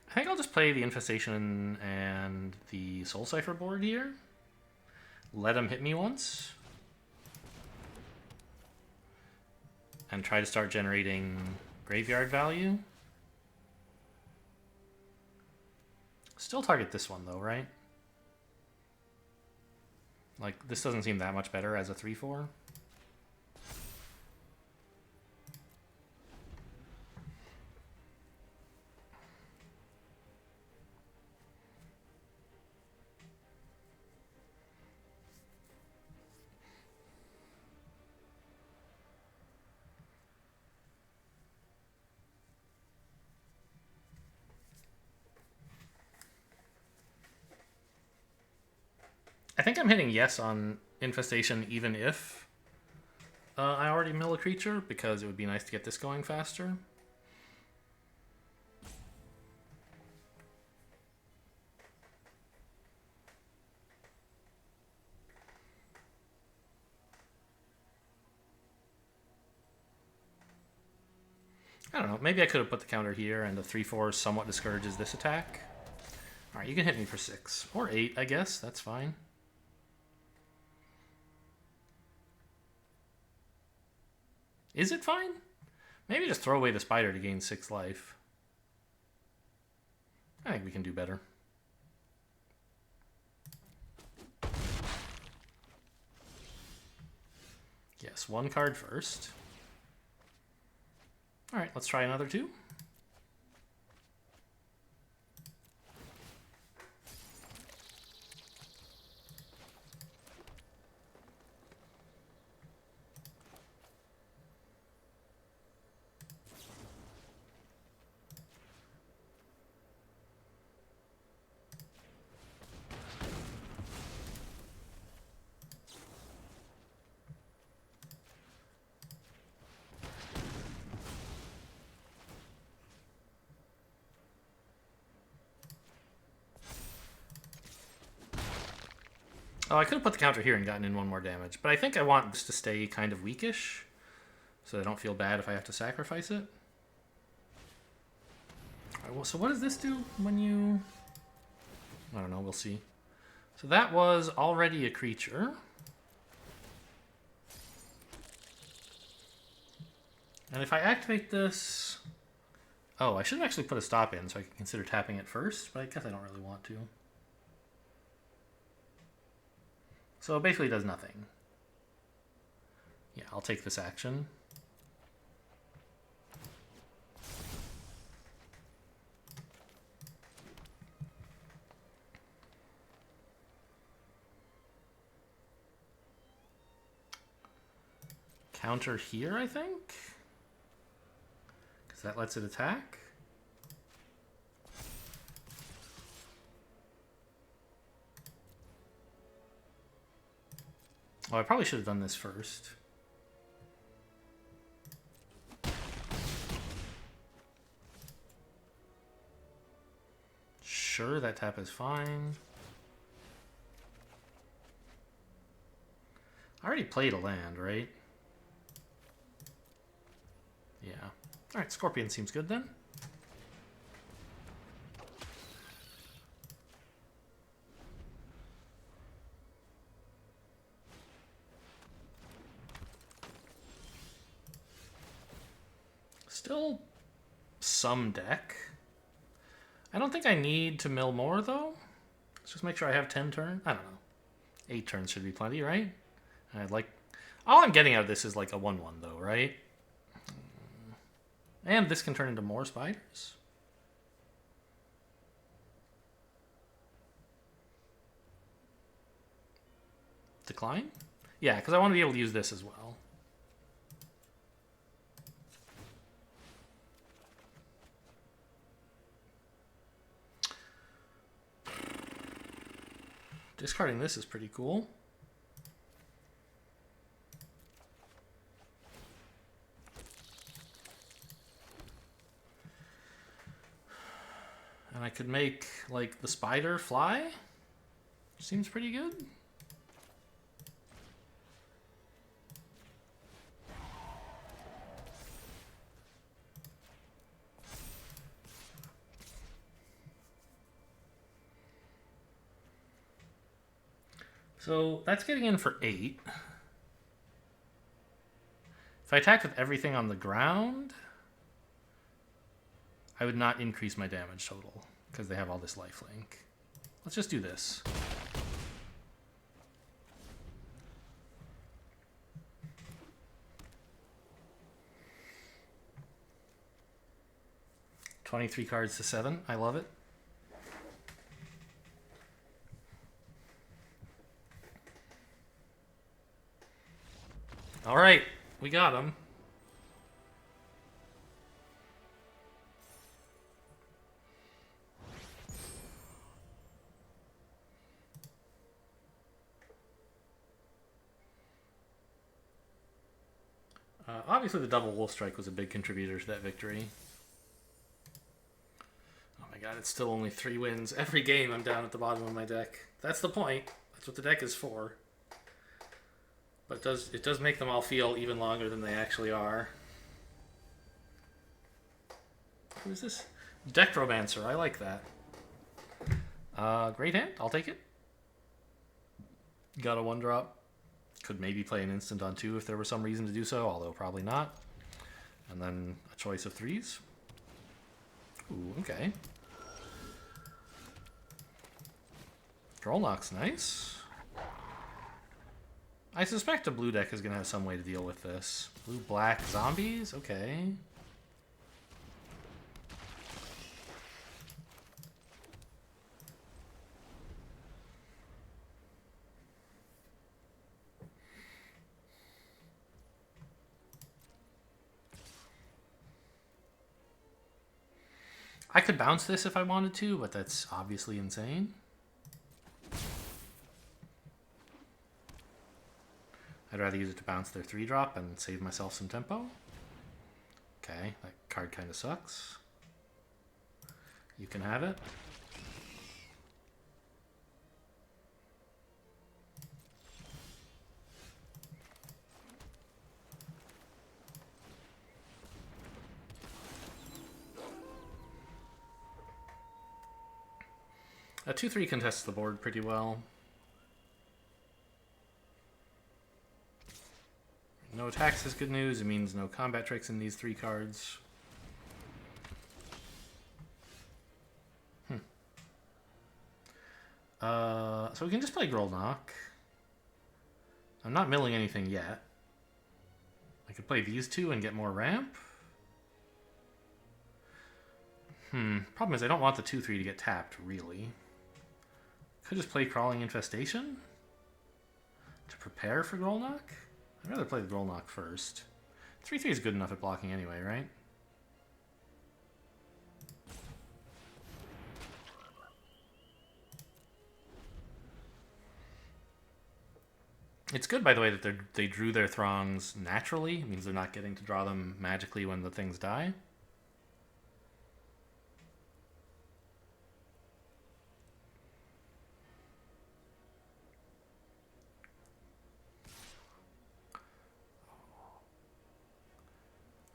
I think I'll just play the Infestation and the Soul Cipher board here. Let him hit me once. And try to start generating graveyard value. Still target this one though, right? Like, this doesn't seem that much better as a 3/4. I think I'm hitting yes on Infestation even if I already mill a creature, because it would be nice to get this going faster. I don't know, maybe I could have put the counter here and the 3/4 somewhat discourages this attack. Alright, you can hit me for 6. Or 8, I guess, that's fine. Is it fine? Maybe just throw away the spider to gain 6 life. I think we can do better. Yes, 1 card first. Alright, let's try another 2. Oh, I could have put the counter here and gotten in 1 more damage, but I think I want this to stay kind of weakish, so I don't feel bad if I have to sacrifice it. Alright, well, so what does this do when you... I don't know, we'll see. So that was already a creature. And if I activate this... Oh, I should have actually put a stop in so I could consider tapping it first, but I guess I don't really want to. So it basically does nothing. Yeah, I'll take this action. Counter here, I think? Because that lets it attack. Oh, I probably should have done this first. Sure, that tap is fine. I already played a land, right? Yeah. Alright, Scorpion seems good then. Still some deck. I don't think I need to mill more, though. Let's just make sure I have 10 turns. I don't know. 8 turns should be plenty, right? I'd like... All I'm getting out of this is like a 1-1, though, right? And this can turn into more spiders. Decline? Yeah, because I want to be able to use this as well. Discarding this is pretty cool. And I could make, like, the spider fly. Seems pretty good. So that's getting in for 8. If I attacked with everything on the ground, I would not increase my damage total because they have all this lifelink. Let's just do this. $23 cards to 7. I love it. All right, we got him. Obviously, the double wolf strike was a big contributor to that victory. Oh my god, it's still only 3 wins. Every game I'm down at the bottom of my deck. That's the point. That's what the deck is for. But it does make them all feel even longer than they actually are. Who is this? Dectromancer. I like that. Great hand. I'll take it. Got a 1-drop. Could maybe play an instant on 2 if there was some reason to do so, although probably not. And then a choice of 3s. Ooh, okay. Drollknock's nice. I suspect a blue deck is going to have some way to deal with this. Blue-black zombies? Okay. I could bounce this if I wanted to, but that's obviously insane. I'd rather use it to bounce their 3-drop and save myself some tempo. Okay, that card kind of sucks. You can have it. A 2-3 contests the board pretty well. No attacks is good news. It means no combat tricks in these 3 cards. So we can just play Drollknock. I'm not milling anything yet. I could play these 2 and get more ramp. Problem is I don't want the 2-3 to get tapped, really. Could just play Crawling Infestation to prepare for Drollknock. I'd rather play the Drollknock first. 3-3 is good enough at blocking anyway, right? It's good, by the way, that they drew their Throngs naturally. It means they're not getting to draw them magically when the things die.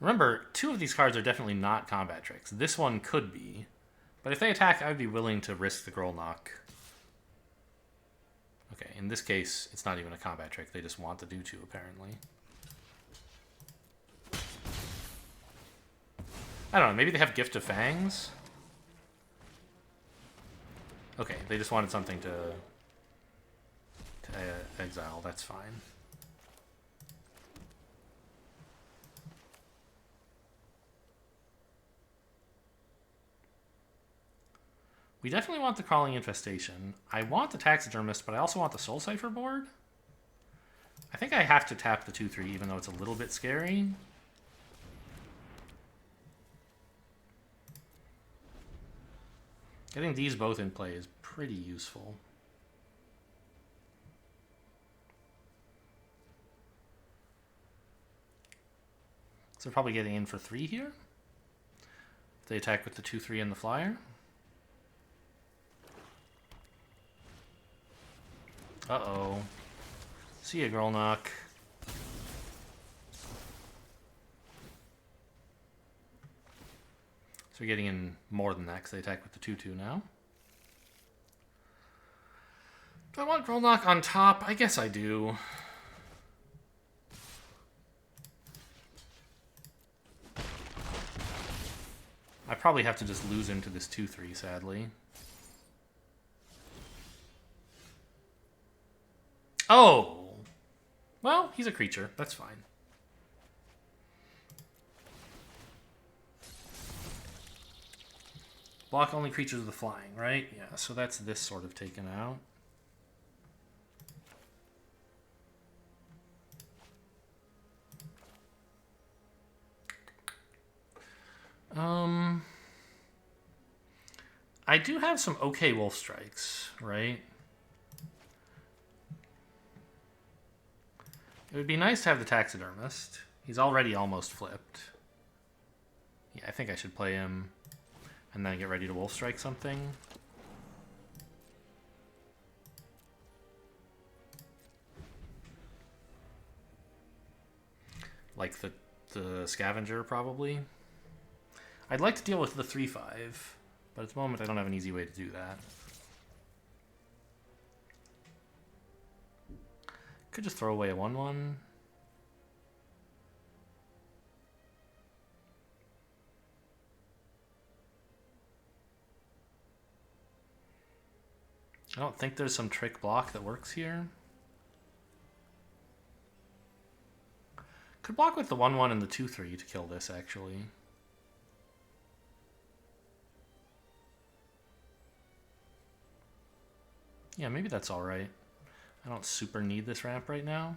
Remember, 2 of these cards are definitely not combat tricks. This one could be. But if they attack, I would be willing to risk the Drollknock. Okay, in this case, it's not even a combat trick. They just want to do 2, apparently. I don't know, maybe they have Gift of Fangs? Okay, they just wanted something to exile, that's fine. We definitely want the Crawling Infestation. I want the Taxidermist, but I also want the Soul Cipher board. I think I have to tap the 2/3, even though it's a little bit scary. Getting these both in play is pretty useful. So they're probably getting in for 3 here. If they attack with the 2/3 and the flyer. Uh-oh. See ya, Grolnok. So we're getting in more than that because they attack with the 2/2 now. Do I want Grolnok on top? I guess I do. I probably have to just lose him to this 2/3, sadly. Oh! Well, he's a creature. That's fine. Block only creatures with the flying, right? Yeah, so that's this sort of taken out. I do have some okay wolf strikes, right? It would be nice to have the Taxidermist. He's already almost flipped. Yeah, I think I should play him and then get ready to wolf strike something. Like the Scavenger, probably. I'd like to deal with the 3/5, but at the moment I don't have an easy way to do that. Could just throw away a 1/1. I don't think there's some trick block that works here. Could block with the 1/1 and the 2/3 to kill this, actually. Yeah, maybe that's alright. I don't super need this ramp right now.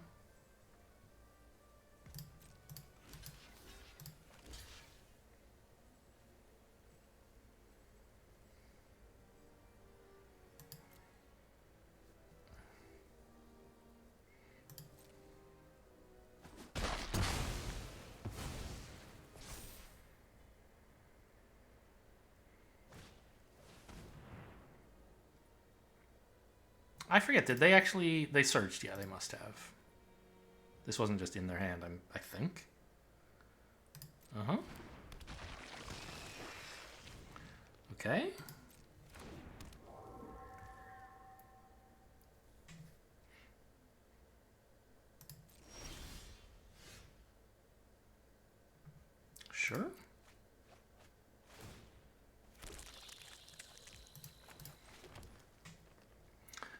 I forget, did they actually... They searched, yeah, they must have. This wasn't just in their hand, I think. Uh-huh. Okay. Sure.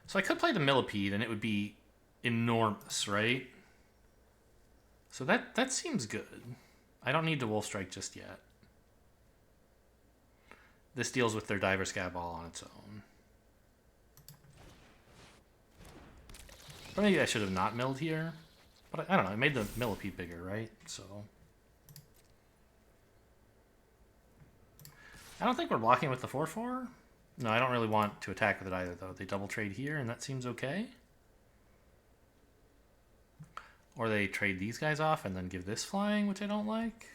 So I could play the Millipede and it would be enormous, right? So that seems good. I don't need to Wolf Strike just yet. This deals with their Diver Scab Ball on its own. Or maybe I should have not milled here. But I don't know, I made the Millipede bigger, right? So... I don't think we're blocking with the 4/4. No, I don't really want to attack with it either, though. They double trade here, and that seems okay. Or they trade these guys off and then give this flying, which I don't like.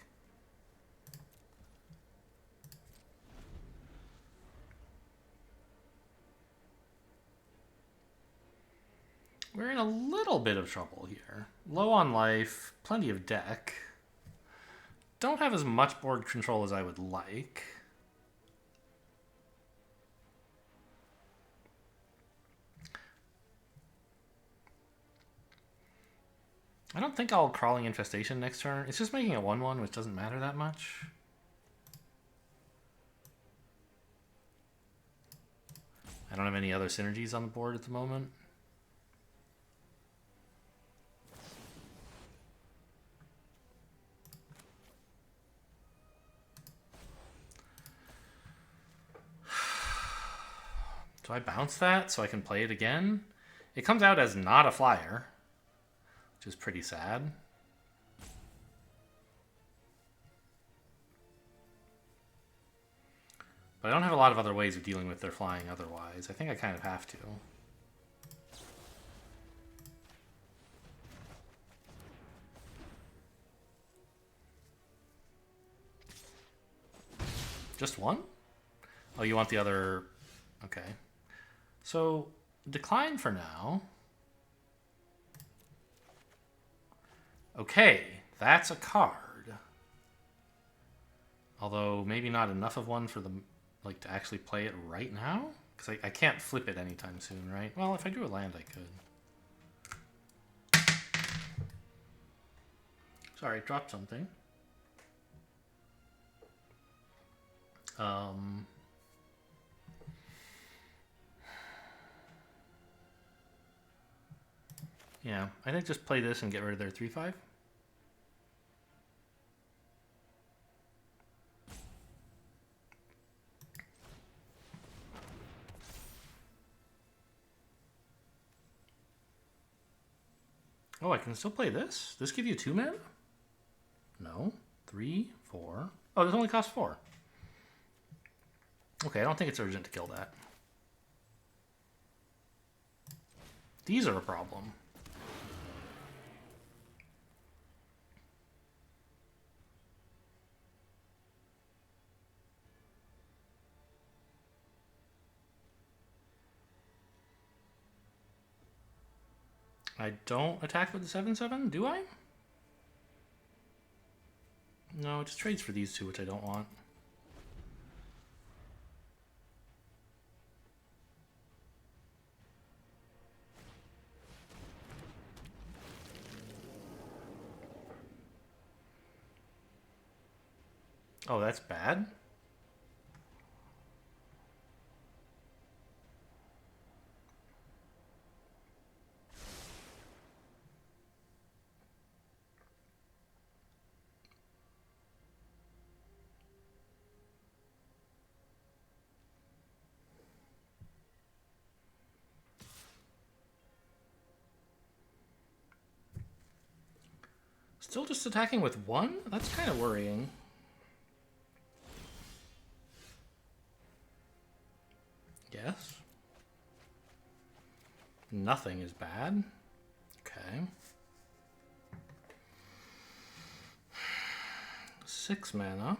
We're in a little bit of trouble here. Low on life, plenty of deck. Don't have as much board control as I would like. I don't think I'll Crawling Infestation next turn. It's just making a 1/1, which doesn't matter that much. don't have any other synergies on the board at the moment. Do I bounce that so I can play it again? It comes out as not a flyer, which is pretty sad. But I don't have a lot of other ways of dealing with their flying otherwise. I think I kind of have to. Just one? Oh, you want the other... Okay. So, decline for now. Okay, that's a card. Although, maybe not enough of one for the... like, to actually play it right now? Because I can't flip it anytime soon, right? Well, if I drew a land, I could. Sorry, dropped something. Yeah, I think just play this and get rid of their 3/5. Oh, I can still play this? This give you 2 mana? No. 3, 4. Oh, this only costs 4. Okay, I don't think it's urgent to kill that. These are a problem. I don't attack with the 7/7, do I? No, it just trades for these two, which I don't want. Oh, that's bad? Still just attacking with 1? That's kind of worrying. Yes. Nothing is bad. Okay. 6 mana.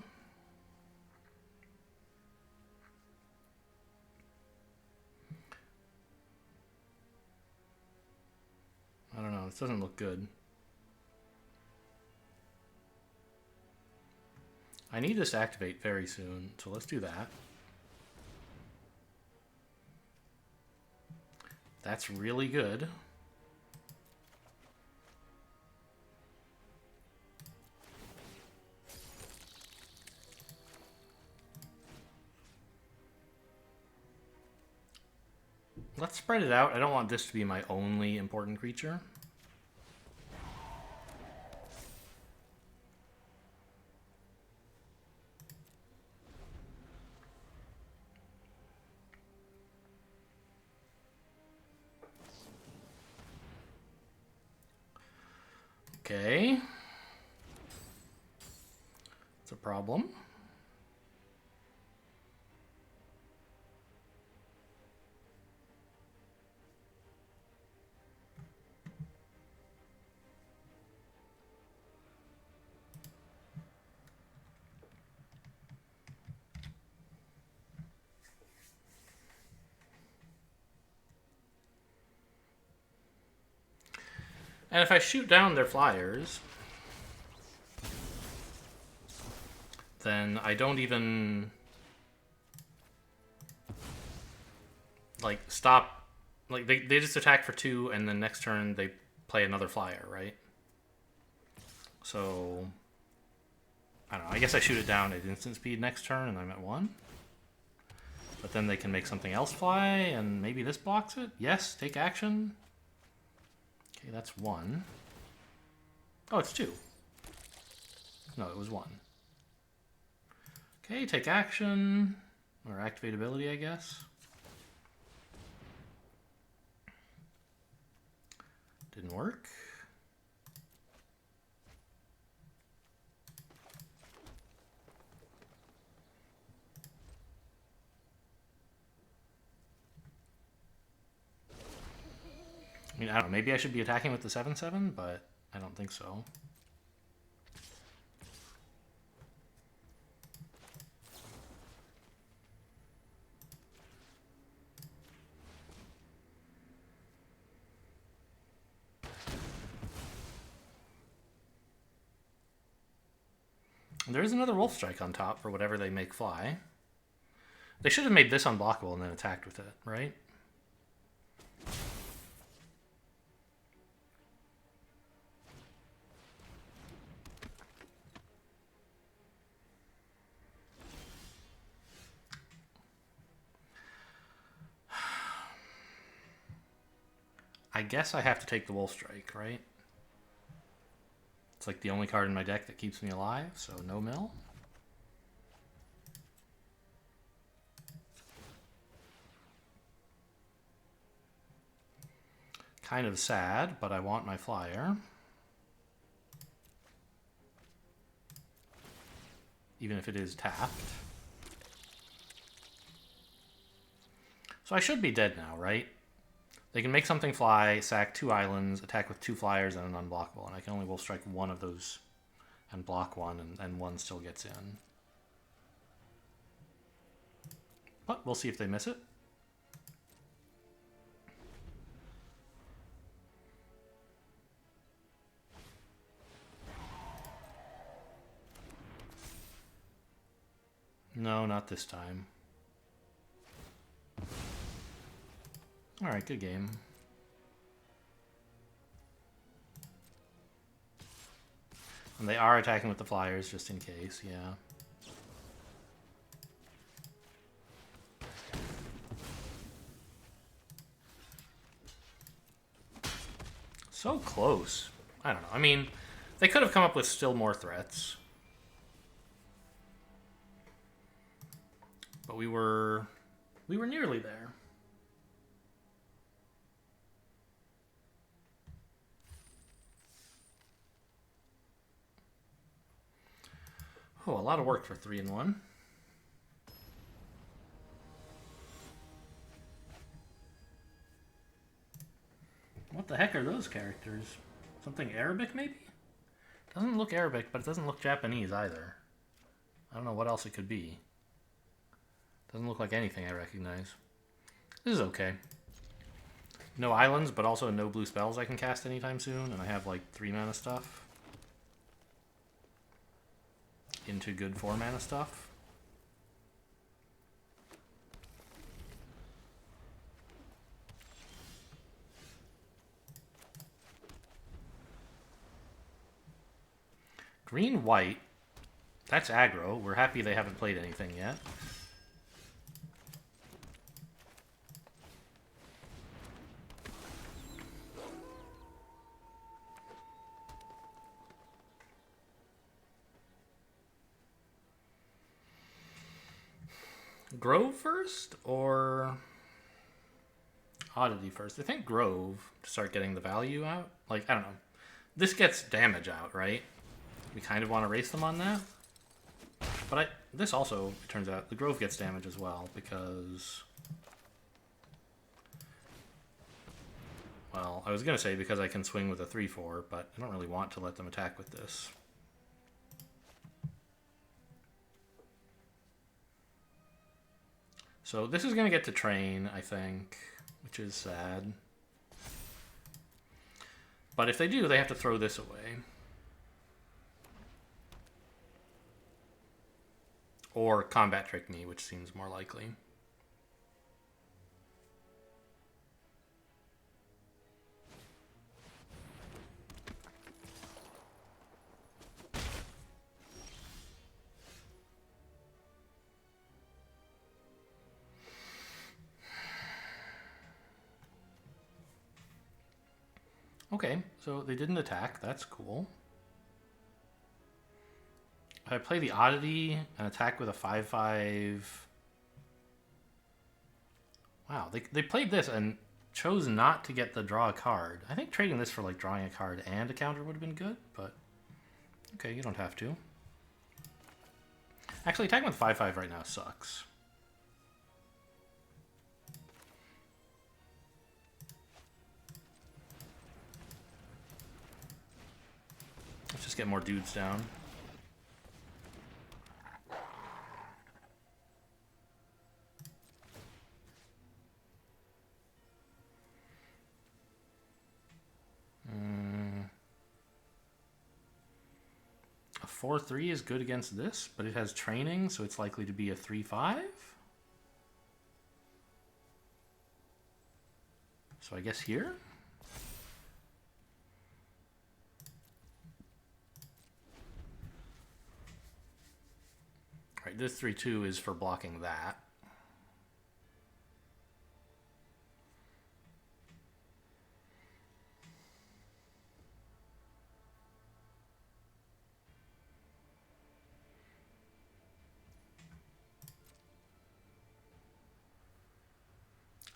I don't know. This doesn't look good. I need this to activate very soon, so let's do that. That's really good. Let's spread it out. I don't want this to be my only important creature. Okay. It's a problem. And if I shoot down their flyers, then I don't even like stop. Like they just attack for 2, and then next turn they play another flyer, right? So I don't know. I guess I shoot it down at instant speed next turn, and I'm at 1. But then they can make something else fly, and maybe this blocks it? Yes, take action. Okay, that's 1. Oh, it's 2. No, it was 1. Okay, take action. Or activate ability, I guess. Didn't work. I mean, I don't know, maybe I should be attacking with the 7/7, but I don't think so. There is another Wolf Strike on top for whatever they make fly. They should have made this unblockable and then attacked with it, right? I guess I have to take the Wolf Strike, right? It's like the only card in my deck that keeps me alive, so no mill. Kind of sad, but I want my flyer. Even if it is tapped. So I should be dead now, right? They can make something fly, sack 2 islands, attack with 2 flyers, and an unblockable. And I can only Wolf Strike 1 of those and block 1, and 1 still gets in. But we'll see if they miss it. No, not this time. Alright, good game. And they are attacking with the flyers, just in case, yeah. So close. I don't know. I mean, they could have come up with still more threats. But we were nearly there. Oh, a lot of work for 3-1. What the heck are those characters? Something Arabic, maybe? Doesn't look Arabic, but it doesn't look Japanese either. I don't know what else it could be. Doesn't look like anything I recognize. This is okay. No islands, but also no blue spells I can cast anytime soon, and I have like 3 mana stuff. Into good 4 mana stuff. Green white. That's aggro. We're happy they haven't played anything yet. Grove first or Oddity first? I think Grove to start getting the value out. Like, I don't know. This gets damage out, right? We kind of want to race them on that. But this also, it turns out, the Grove gets damage as well because... Well, I was going to say because I can swing with a 3/4, but I don't really want to let them attack with this. So this is going to get to train, I think, which is sad. But if they do, they have to throw this away. Or combat trick me, which seems more likely. Okay, so they didn't attack. That's cool. If I play the oddity and attack with a 5/5... Wow, they played this and chose not to get the draw a card. I think trading this for like drawing a card and a counter would have been good, but okay, you don't have to. Actually, attacking with 5/5 right now sucks. Let's just get more dudes down. A 4/3 is good against this, but it has training, so it's likely to be a 3/5. So I guess here? All right, this 3/2 is for blocking that.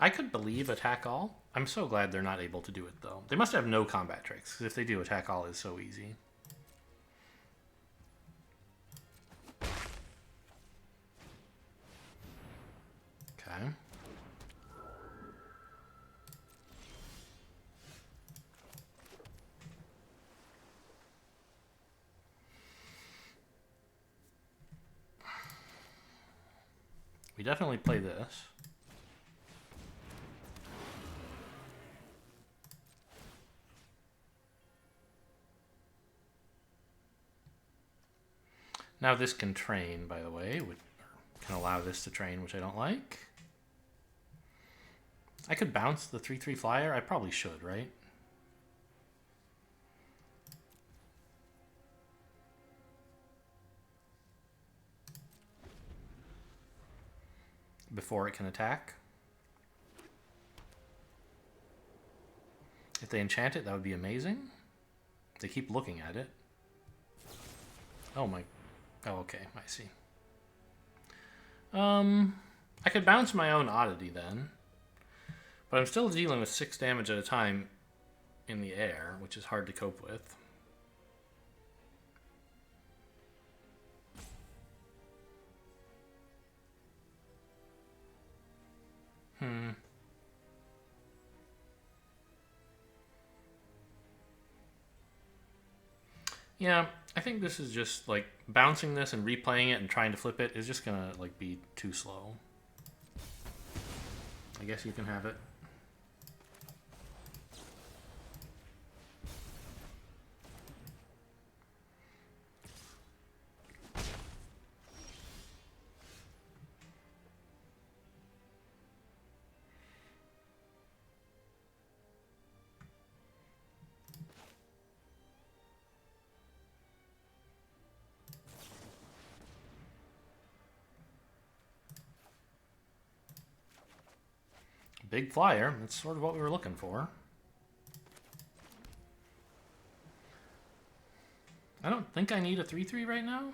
I could believe attack all. I'm so glad they're not able to do it, though. They must have no combat tricks, because if they do, attack all is so easy. Okay. We definitely play this. Now this can train, by the way, which can allow this to train, which I don't like. I could bounce the 3/3 flyer. I probably should, right? Before it can attack. If they enchant it, that would be amazing. They keep looking at it. Oh my... Oh, okay, I see. I could bounce my own oddity then. But I'm still dealing with 6 damage at a time in the air, which is hard to cope with. Yeah, I think this is just like bouncing this and replaying it and trying to flip it is just gonna like be too slow. I guess you can have it. Big flyer. That's sort of what we were looking for. I don't think I need a 3/3 right now.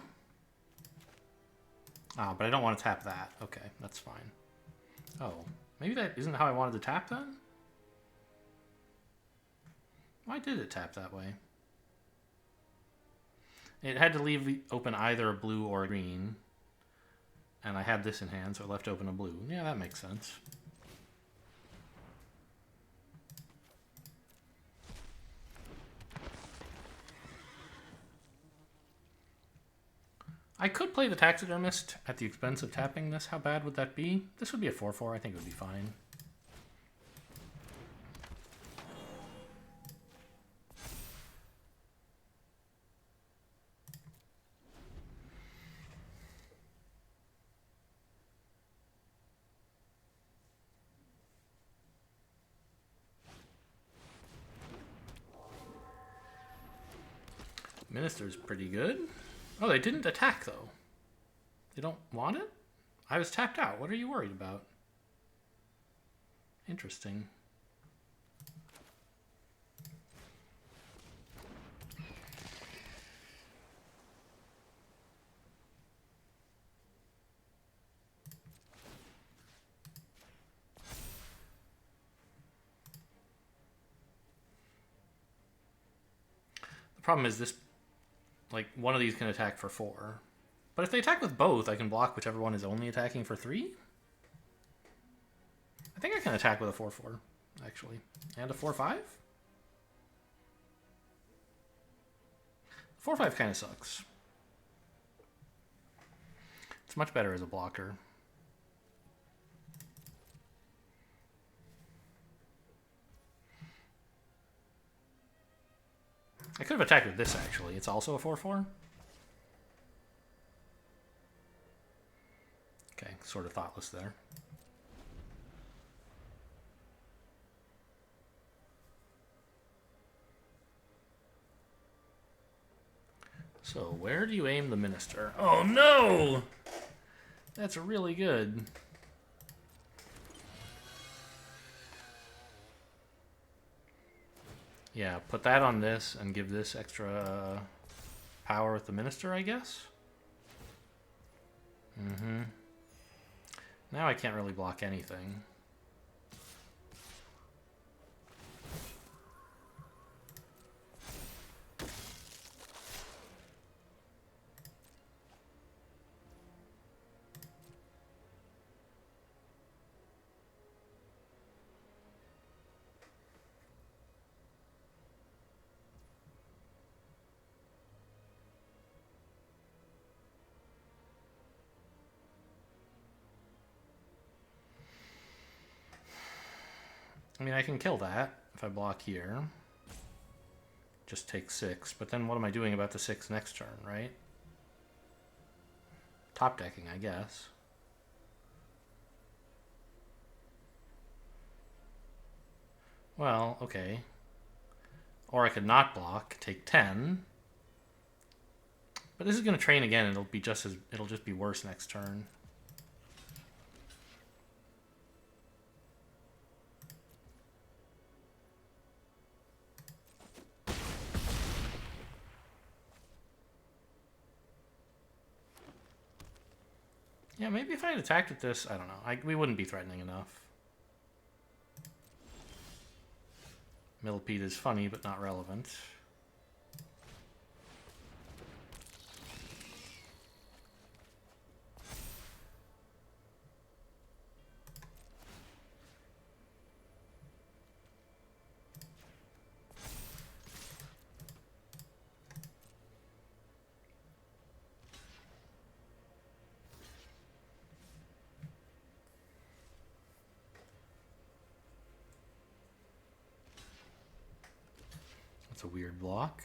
Ah, but I don't want to tap that. Okay, that's fine. Oh, maybe that isn't how I wanted to tap then? Why did it tap that way? It had to leave open either a blue or a green. And I had this in hand, so it left open a blue. Yeah, that makes sense. I could play the Taxidermist at the expense of tapping this. How bad would that be? This would be a 4/4. I think it would be fine. Minister's pretty good. Oh, they didn't attack, though. They don't want it? I was tapped out. What are you worried about? Interesting. Problem is this, like, one of these can attack for 4. But if they attack with both, I can block whichever one is only attacking for 3? I think I can attack with a 4/4, actually. And a 4/5? 4/5 kind of sucks. It's much better as a blocker. I could have attacked with this, actually. It's also a 4/4. Okay, sort of thoughtless there. So, where do you aim the minister? Oh, no! That's really good. Yeah, put that on this and give this extra power with the minister, I guess? Mm-hmm. Now I can't really block anything. I mean, I can kill that if I block here. Just take 6, but then what am I doing about the 6 next turn, right? Top decking, I guess. Well, okay. Or I could not block, take 10. But this is going to train again, and it'll just be worse next turn. Yeah, maybe if I had attacked with this, I don't know. We wouldn't be threatening enough. Millipede is funny, but not relevant. That's a weird block.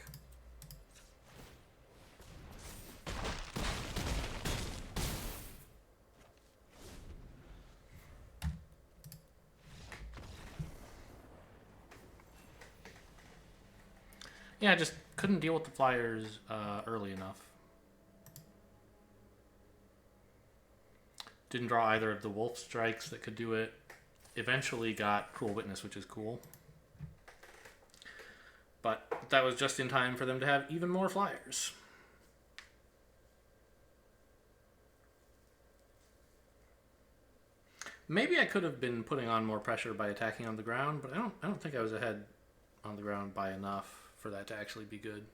Yeah, I just couldn't deal with the flyers early enough. Didn't draw either of the wolf strikes that could do it. Eventually got Cruel Witness, which is cool. But that was just in time for them to have even more flyers. Maybe I could have been putting on more pressure by attacking on the ground, but I don't think I was ahead on the ground by enough for that to actually be good.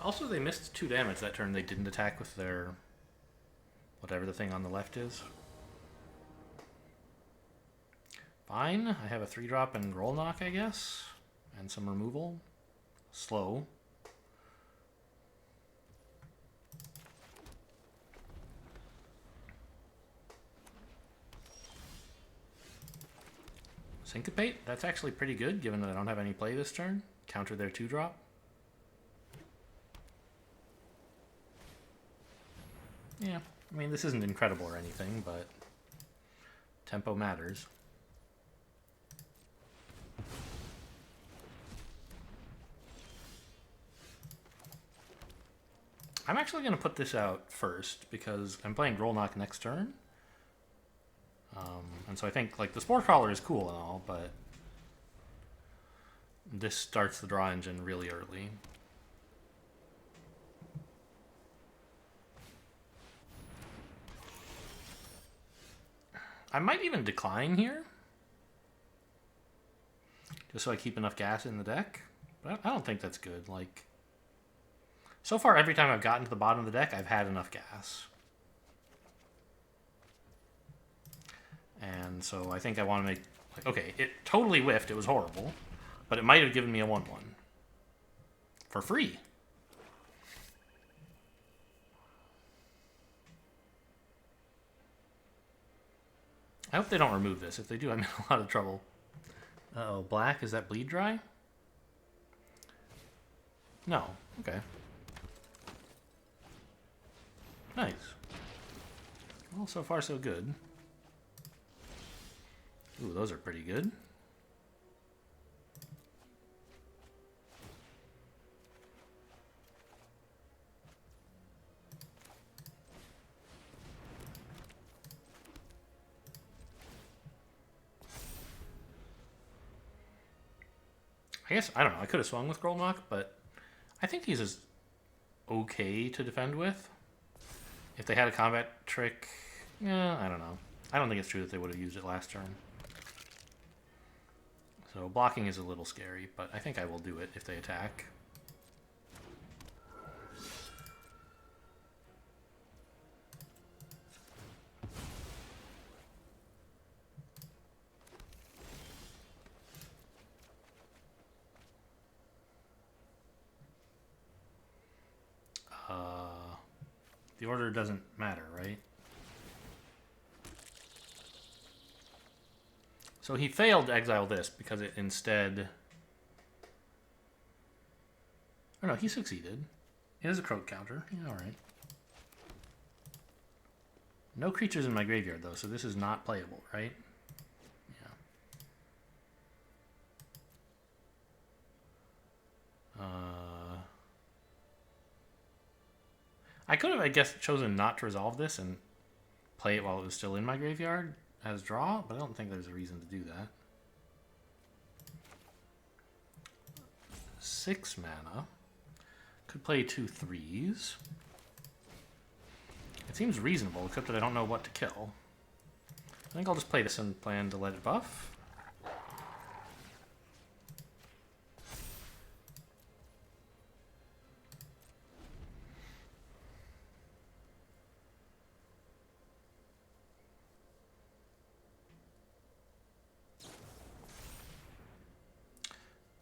Also, they missed 2 damage that turn. They didn't attack with their whatever the thing on the left is. Fine, I have a 3-drop and roll knock, I guess. And some removal. Slow. Syncopate? That's actually pretty good, given that I don't have any play this turn. Counter their 2-drop. Yeah, I mean, this isn't incredible or anything, but tempo matters. I'm actually going to put this out first because I'm playing Roll Knock next turn. And so I think, like, the Spore Crawler is cool and all, but this starts the draw engine really early. I might even decline here. just so I keep enough gas in the deck. But I don't think that's good. Like, so far, every time I've gotten to the bottom of the deck, I've had enough gas. And so I think I want to make... Like, okay, it totally whiffed. It was horrible. But it might have given me a 1-1. For free. I hope they don't remove this. If they do, I'm in a lot of trouble. Uh-oh, black? Is that bleed dry? No. Okay. Nice. Well, so far so good. Ooh, those are pretty good. I guess, I don't know, I could have swung with Grolmok, but I think he's as okay to defend with. If they had a combat trick, yeah, I don't know. I don't think it's true that they would have used it last turn. So blocking is a little scary, but I think I will do it if they attack. The order doesn't matter, right? So he failed to exile this because it instead... Oh no, he succeeded. It is a Croak counter. Yeah, alright. No creatures in my graveyard, though, so this is not playable, right? Yeah. I could have, I guess, chosen not to resolve this and play it while it was still in my graveyard as draw, but I don't think there's a reason to do that. 6 mana. Could play 2 3s. It seems reasonable, except that I don't know what to kill. I think I'll just play this and plan to let it buff.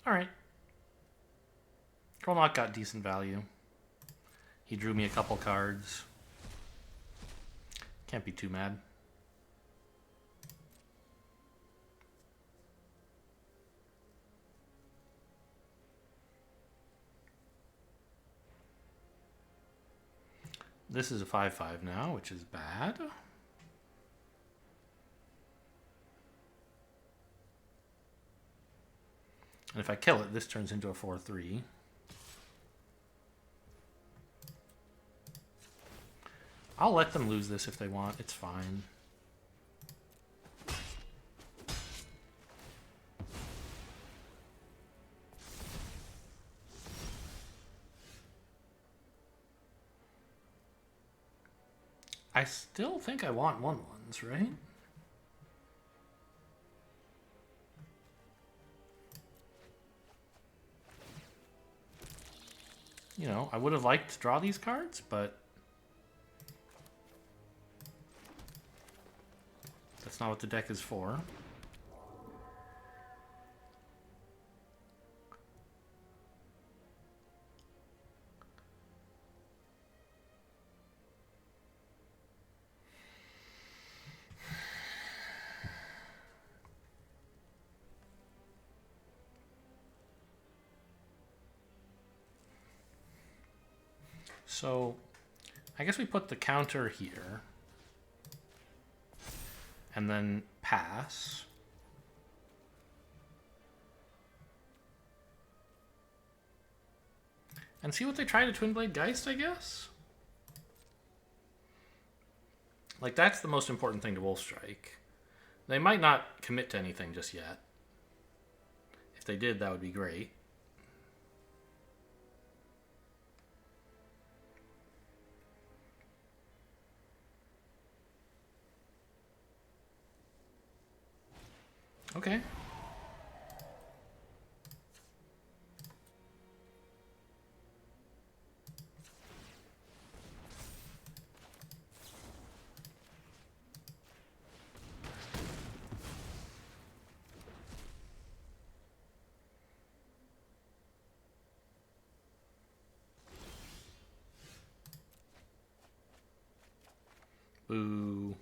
Alright. Grolmok got decent value. He drew me a couple cards. Can't be too mad. This is a 5/5 now, which is bad. And if I kill it, this turns into a 4/3. I'll let them lose this if they want. It's fine. I still think I want 1/1s, right? You know, I would have liked to draw these cards, but that's not what the deck is for. So, I guess we put the counter here. And then pass. And see what they try to Twin Blade Geist, I guess? Like, that's the most important thing to Wolf Strike. They might not commit to anything just yet. If they did, that would be great. Okay. Boo.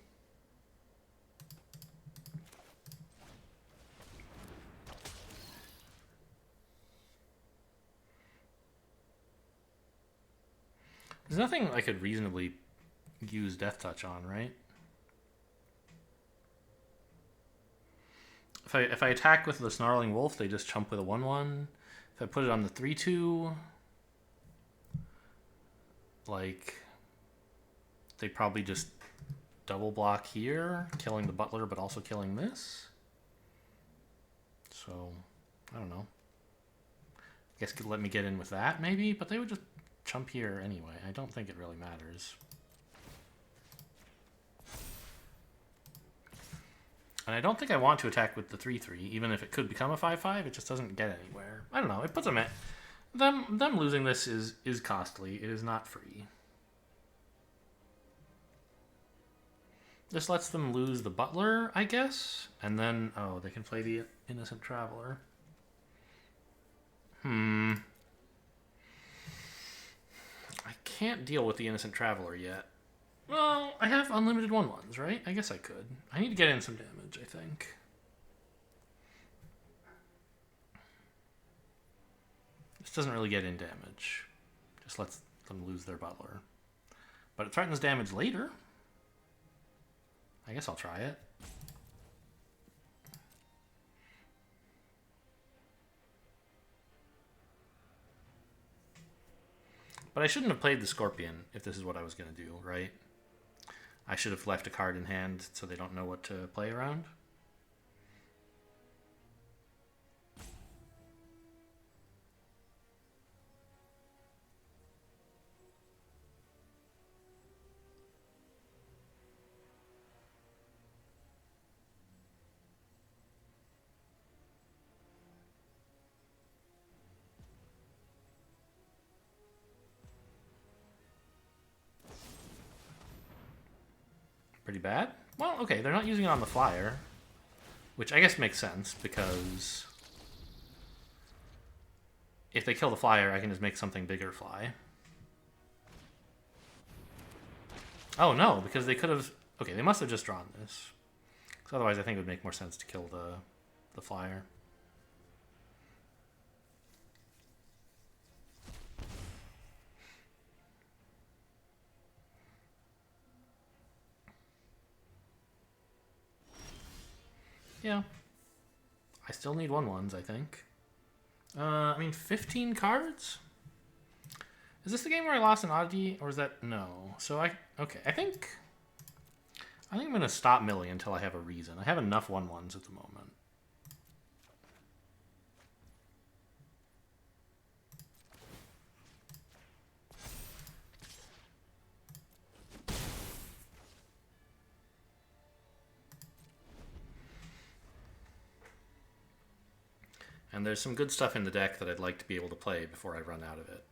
There's nothing I could reasonably use Death Touch on, right? If I attack with the Snarling Wolf, they just chump with a 1/1. If I put it on the 3/2, like, they probably just double block here, killing the Butler, but also killing this. So, I don't know. I guess could let me get in with that, maybe? But they would just chump here anyway. I don't think it really matters. And I don't think I want to attack with the 3/3, even if it could become a 5/5. It just doesn't get anywhere. I don't know. It puts them at... Them losing this is costly. It is not free. This lets them lose the Butler, I guess. And then, oh, they can play the Innocent Traveler. I can't deal with the Innocent Traveler yet. Well, I have unlimited 1/1s, right? I guess I could. I need to get in some damage, I think. This doesn't really get in damage. Just lets them lose their Butler. But it threatens damage later. I guess I'll try it. But I shouldn't have played the Scorpion if this is what I was going to do, right? I should have left a card in hand so they don't know what to play around. Pretty bad? Well, okay, they're not using it on the flyer, which I guess makes sense, because if they kill the flyer, I can just make something bigger fly. Oh, no, because they could have... Okay, they must have just drawn this. Because otherwise I think it would make more sense to kill the flyer. Yeah. I still need 1/1s, I think. I mean, 15 cards? Is this the game where I lost an oddity, or is that... No. So okay, I think I'm going to stop milling until I have a reason. I have enough 1/1s at the moment. And there's some good stuff in the deck that I'd like to be able to play before I run out of it.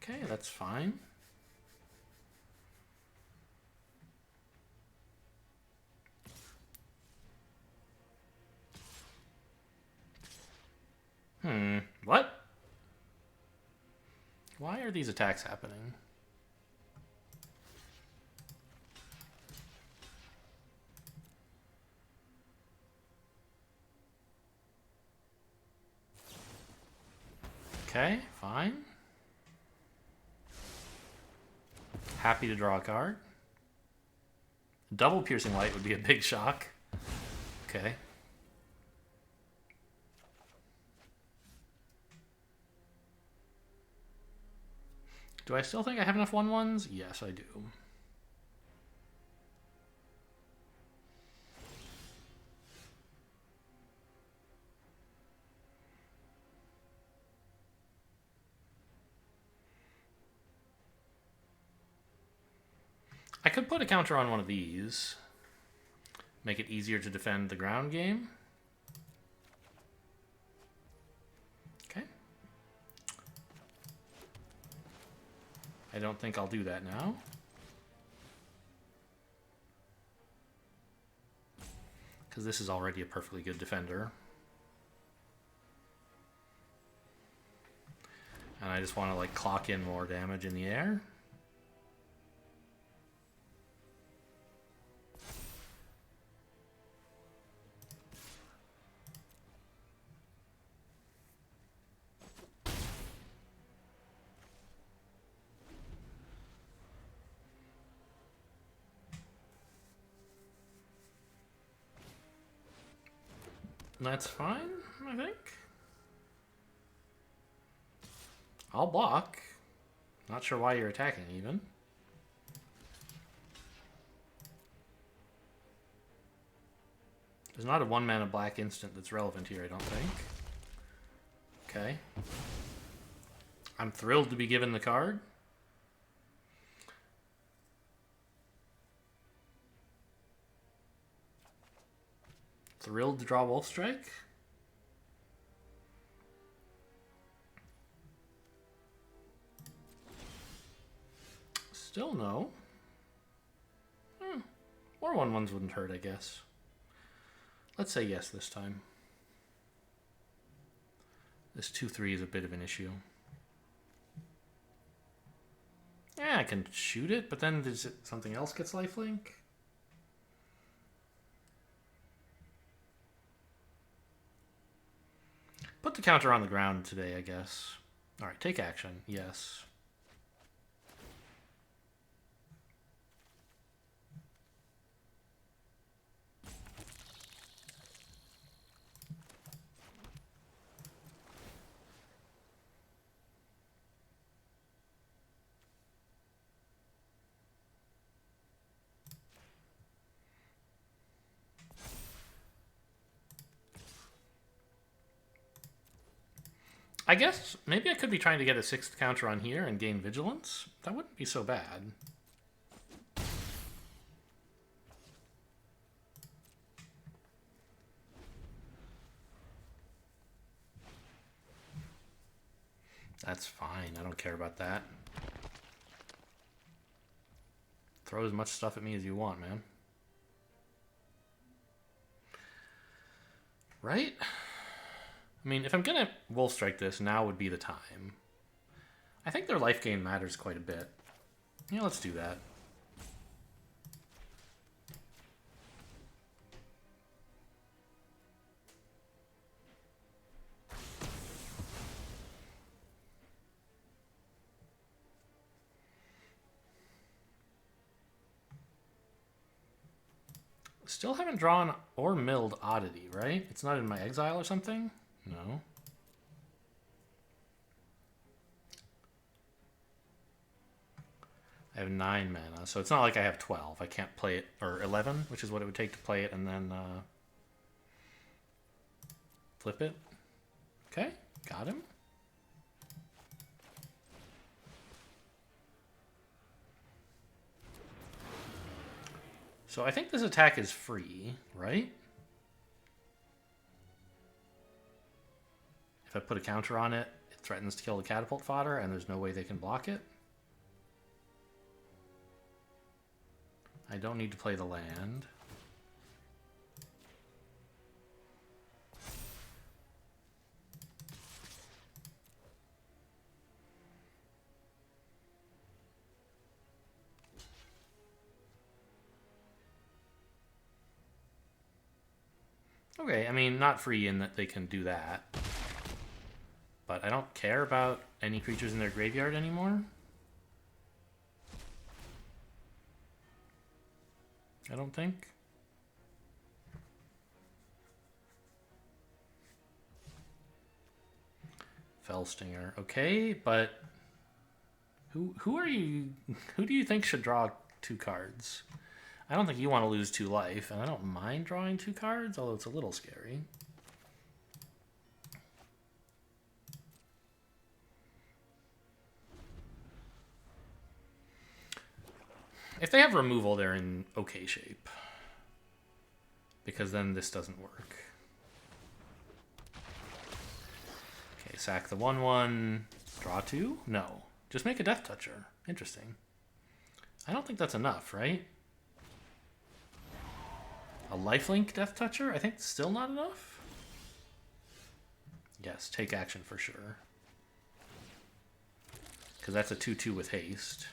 Okay, that's fine. What? Why are these attacks happening? Okay, fine. Happy to draw a card. Double Piercing Light would be a big shock. Okay. Do I still think I have enough 1/1s? Yes, I do. I could put a counter on one of these. Make it easier to defend the ground game. Okay. I don't think I'll do that now. Because this is already a perfectly good defender. And I just want to like clock in more damage in the air. That's fine, I think. I'll block. Not sure why you're attacking even. There's not a 1-mana black instant that's relevant here, I don't think. Okay. I'm thrilled to be given the card. Thrilled to draw Wolf Strike. Still no. More 1/1s wouldn't hurt, I guess. Let's say yes this time. This 2/3 is a bit of an issue. Yeah, I can shoot it, but then something else gets lifelink? Put the counter on the ground today, I guess. Alright, take action. Yes. I guess maybe I could be trying to get a 6th counter on here and gain vigilance. That wouldn't be so bad. That's fine. I don't care about that. Throw as much stuff at me as you want, man. Right? I mean, if I'm going to Wolf Strike this, now would be the time. I think their life gain matters quite a bit. Yeah, let's do that. Still haven't drawn or milled Oddity, right? It's not in my exile or something? No. I have 9 mana, so it's not like I have 12. I can't play it, or 11, which is what it would take to play it, and then flip it. Okay, got him. So I think this attack is free, right? If I put a counter on it, it threatens to kill the catapult fodder, and there's no way they can block it. I don't need to play the land. Okay, I mean, not free in that they can do that. But I don't care about any creatures in their graveyard anymore. I don't think. Fellstinger. Okay, but who are you? Who do you think should draw 2 cards? I don't think you want to lose 2 life, and I don't mind drawing 2 cards, although it's a little scary. If they have removal, they're in okay shape. Because then this doesn't work. Okay, sack the 1/1. Draw 2? No. Just make a Death Toucher. Interesting. I don't think that's enough, right? A lifelink Death Toucher? I think it's still not enough. Yes, take action for sure. Because that's a 2/2 with haste.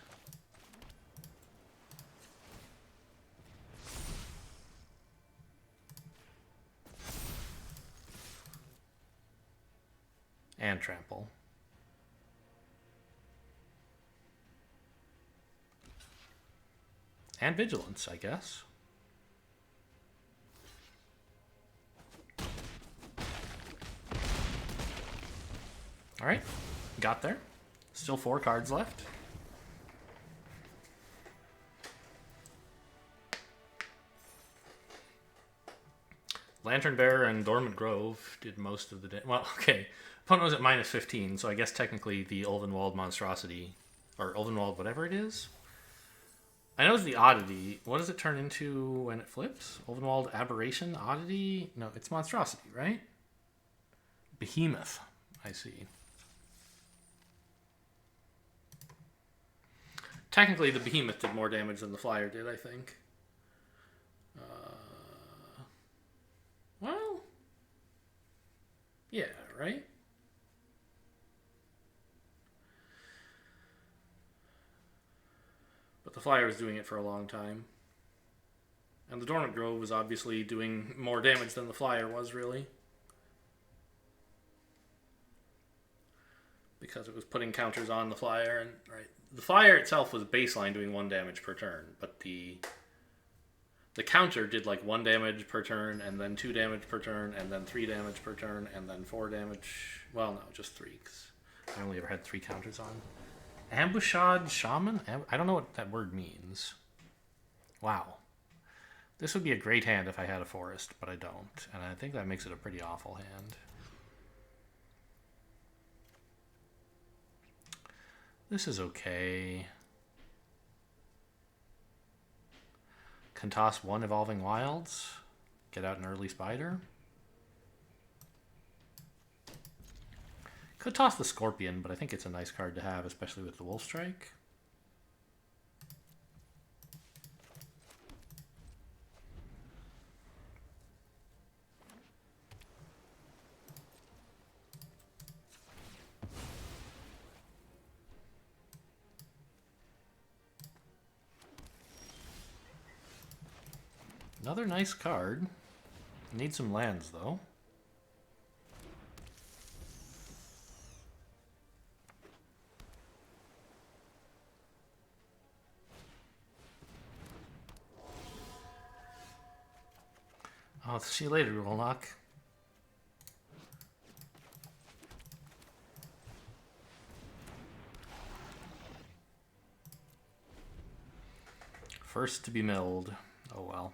And trample. And vigilance, I guess. All right, got there. Still 4 cards left. Lantern Bearer and Dormant Grove did most of the day. Well, okay. Opponent was at minus 15, so I guess technically the Ulvenwald Monstrosity, or Ulvenwald whatever it is. I know it's the Oddity. What does it turn into when it flips? Ulvenwald Aberration? Oddity? No, it's Monstrosity, right? Behemoth. I see. Technically, the Behemoth did more damage than the Flyer did, I think. Well, yeah, right? But the Flyer was doing it for a long time. And the Dormant Grove was obviously doing more damage than the Flyer was, really. Because it was putting counters on the Flyer. And right, the Flyer itself was baseline doing 1 damage per turn, but the counter did like 1 damage per turn, and then 2 damage per turn, and then 3 damage per turn, and then 4 damage. Well, no, just 3, because I only ever had 3 counters on. Ambushad Shaman? I don't know what that word means. Wow. This would be a great hand if I had a forest, but I don't. And I think that makes it a pretty awful hand. This is okay. Can toss 1 Evolving Wilds. Get out an early Spider. Could toss the Scorpion, but I think it's a nice card to have, especially with the Wolf Strike. Another nice card. Need some lands, though. I'll see you later, Rollock. First to be milled. Oh well.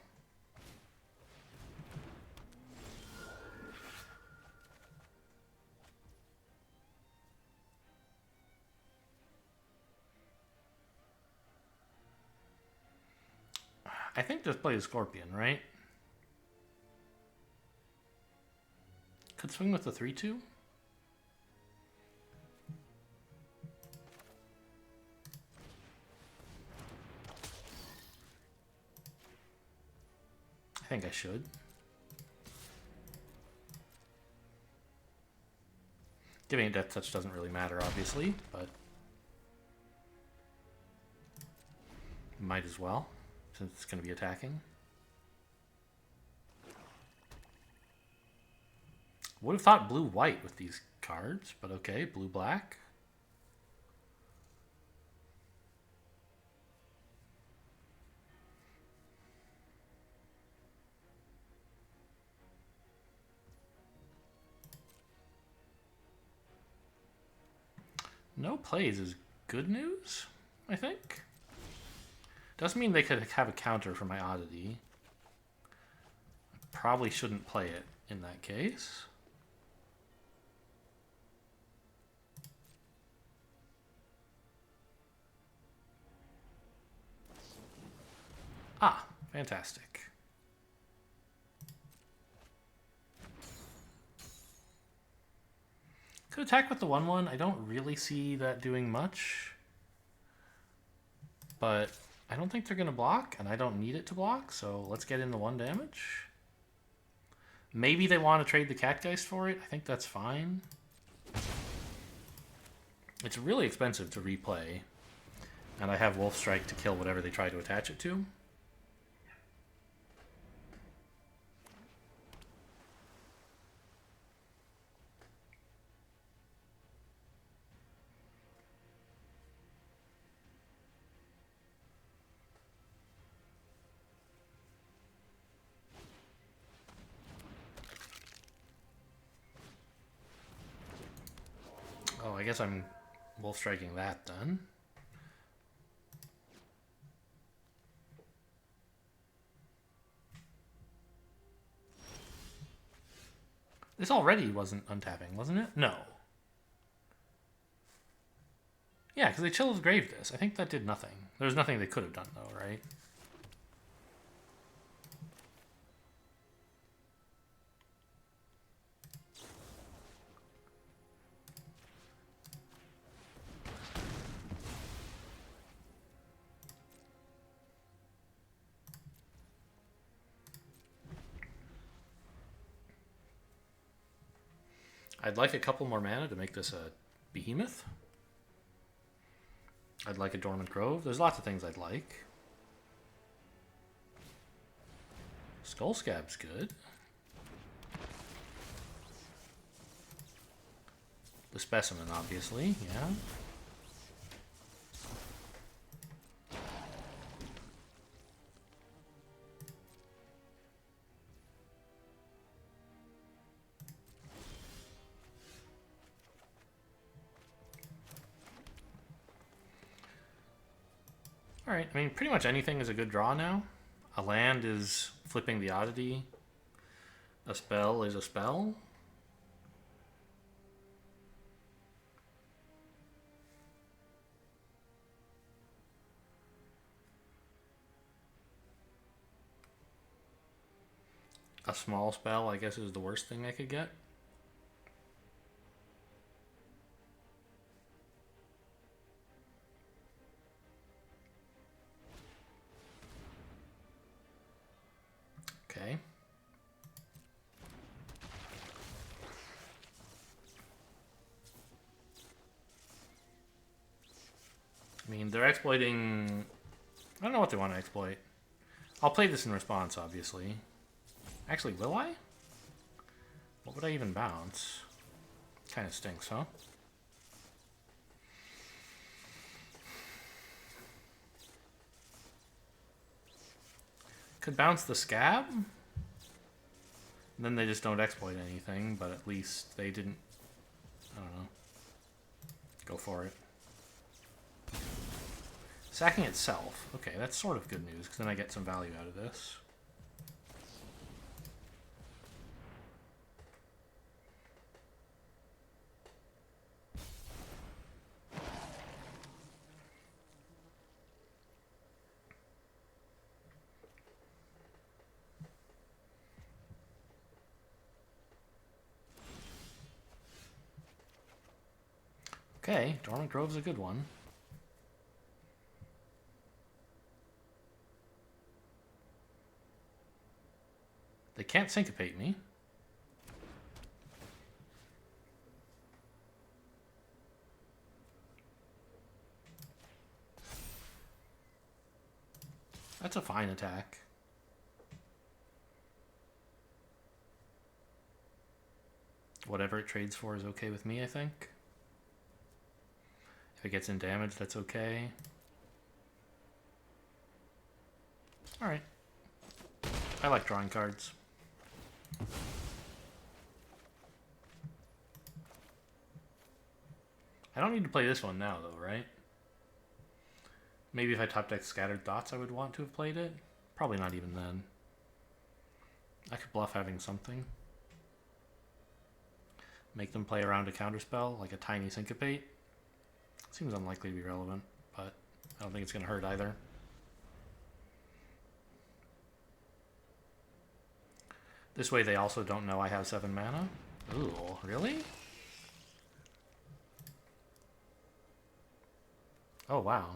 I think just play the Scorpion, right? Could swing with the 3-2. I think I should. Giving a Death Touch doesn't really matter, obviously, but might as well, since it's going to be attacking. Would have thought blue-white with these cards, but okay, blue-black. No plays is good news, I think. Doesn't mean they could have a counter for my Oddity. I probably shouldn't play it in that case. Ah, fantastic. Could attack with the 1/1. I don't really see that doing much. But I don't think they're going to block, and I don't need it to block, so let's get in the 1 damage. Maybe they want to trade the Catgeist for it. I think that's fine. It's really expensive to replay, and I have Wolf Strike to kill whatever they try to attach it to. I guess I'm wolf striking that then. This already wasn't untapping, wasn't it? No. Yeah, because they chilled grave this. I think that did nothing. There was nothing they could have done, though, right? I'd like a couple more mana to make this a behemoth. I'd like a dormant grove. There's lots of things I'd like. Skull Scab's good. The specimen, obviously, yeah. Alright, I mean, pretty much anything is a good draw now. A land is flipping the oddity. A spell is a spell. A small spell, I guess, is the worst thing I could get. Okay. I mean, they're exploiting... I don't know what they want to exploit. I'll play this in response, obviously. Actually, will I? What would I even bounce? Kind of stinks, huh? Could bounce the scab? And then they just don't exploit anything, but at least they didn't... I don't know. Go for it. Sacking itself. Okay, that's sort of good news, because then I get some value out of this. Okay, Dormant Grove's a good one. They can't syncopate me. That's a fine attack. Whatever it trades for is okay with me, I think. If it gets in damage, that's okay. Alright. I like drawing cards. I don't need to play this one now, though, right? Maybe if I top deck Scattered Thoughts, I would want to have played it. Probably not even then. I could bluff having something. Make them play around a counterspell, like a tiny Syncopate. Seems unlikely to be relevant, but I don't think it's going to hurt either. This way they also don't know I have 7 mana. Ooh, really? Oh, wow.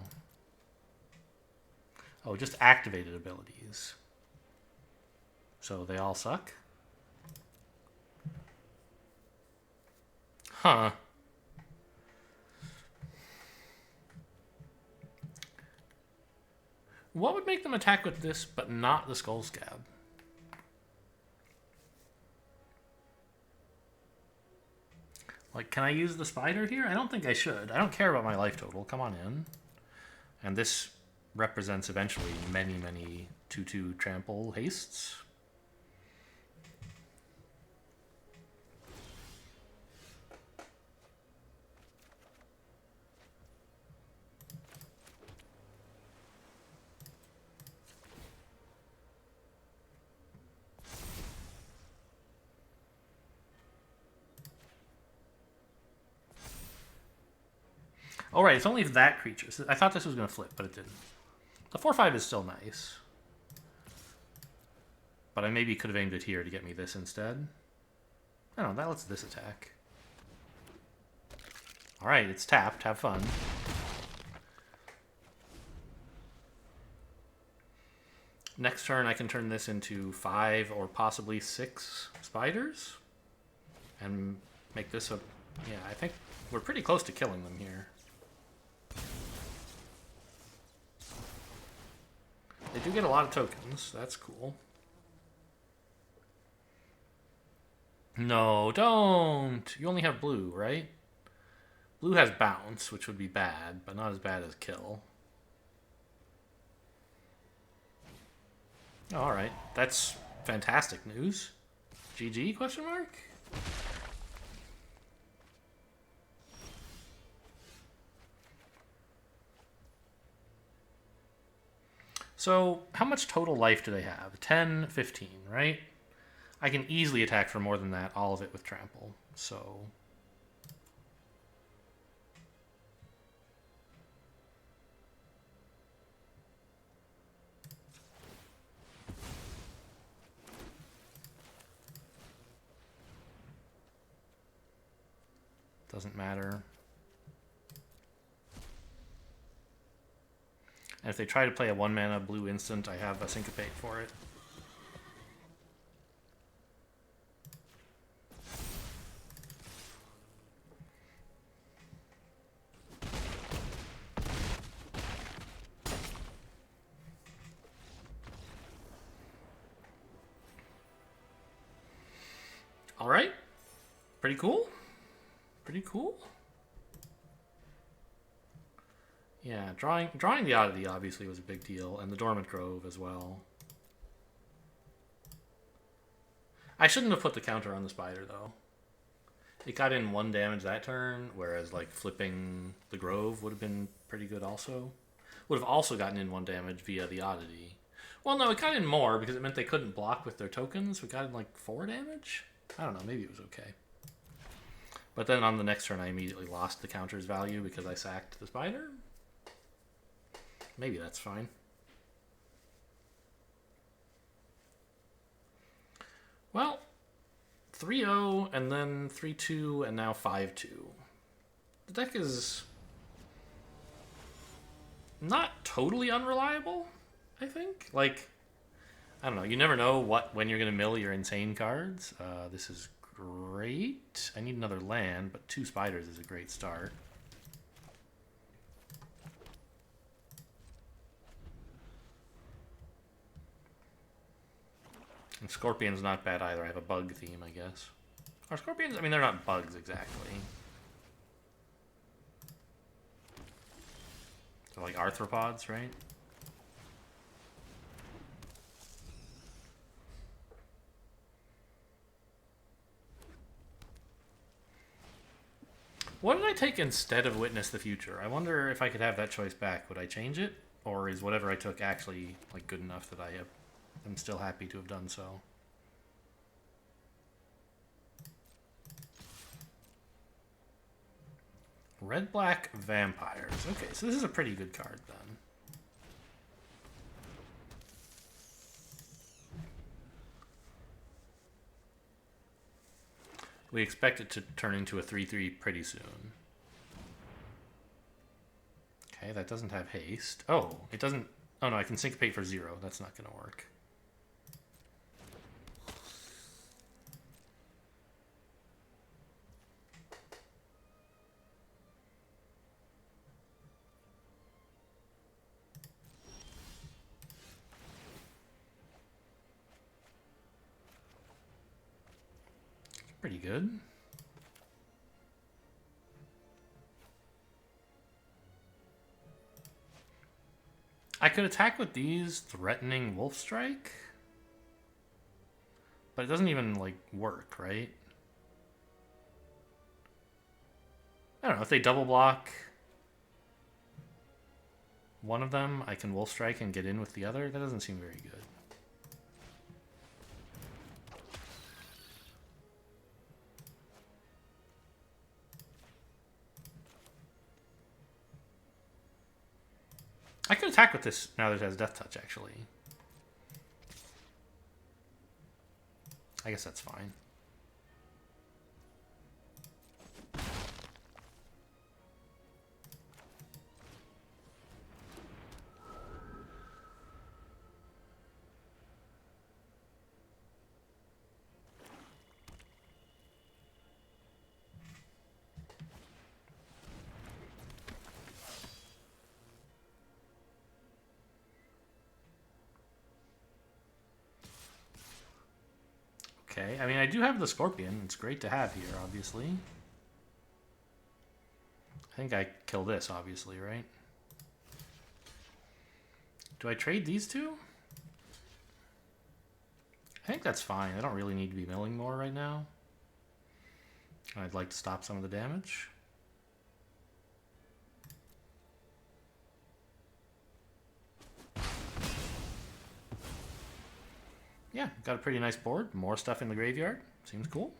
Oh, just activated abilities. So they all suck? Huh. What would make them attack with this, but not the Skull Scab? Like, can I use the spider here? I don't think I should. I don't care about my life total. Come on in. And this represents eventually many, many 2/2 trample hastes. Oh, right, it's only that creature. So I thought this was going to flip, but it didn't. The 4/5 is still nice. But I maybe could have aimed it here to get me this instead. I don't know, that lets this attack. Alright, it's tapped. Have fun. Next turn, I can turn this into 5 or possibly 6 spiders. And make this a... Yeah, I think we're pretty close to killing them here. They do get a lot of tokens. That's cool. No, don't! You only have blue, right? Blue has bounce, which would be bad, but not as bad as kill. Oh, alright. That's fantastic news. GG, question mark? So, how much total life do they have? 10, 15, right? I can easily attack for more than that, all of it with trample. So... Doesn't matter. And if they try to play a 1-mana blue instant, I have a syncopate for it. Alright. Pretty cool. Pretty cool. Yeah, drawing the Oddity obviously was a big deal, and the Dormant Grove as well. I shouldn't have put the counter on the spider, though. It got in 1 damage that turn, whereas like flipping the Grove would have been pretty good also. Would have also gotten in 1 damage via the Oddity. Well, no, it got in more because it meant they couldn't block with their tokens. We got in like 4 damage? I don't know, maybe it was okay. But then on the next turn, I immediately lost the counter's value because I sacked the spider. Maybe that's fine. Well, 3-0, and then 3-2, and now 5-2. The deck is not totally unreliable, I think. Like, I don't know. You never know when you're going to mill your insane cards. This is great. I need another land, but 2 spiders is a great start. And Scorpion's not bad either. I have a bug theme, I guess. Are Scorpions? I mean, they're not bugs exactly. They're like arthropods, right? What did I take instead of Witness the Future? I wonder if I could have that choice back. Would I change it? Or is whatever I took actually like good enough that I'm still happy to have done so? Red-Black Vampires. Okay, so this is a pretty good card then. We expect it to turn into a 3/3 pretty soon. Okay, that doesn't have haste. Oh, it doesn't... Oh no, I can syncopate for 0. That's not going to work. Pretty good. I could attack with these, threatening Wolf Strike. But it doesn't even, like, work, right? I don't know, if they double block one of them, I can Wolf Strike and get in with the other. That doesn't seem very good. I could attack with this now that it has Death Touch, actually. I guess that's fine. Okay, I mean, I do have the Scorpion. It's great to have here, obviously. I think I kill this, obviously, right? Do I trade these two? I think that's fine. I don't really need to be milling more right now. I'd like to stop some of the damage. Yeah, got a pretty nice board. More stuff in the graveyard. Seems cool.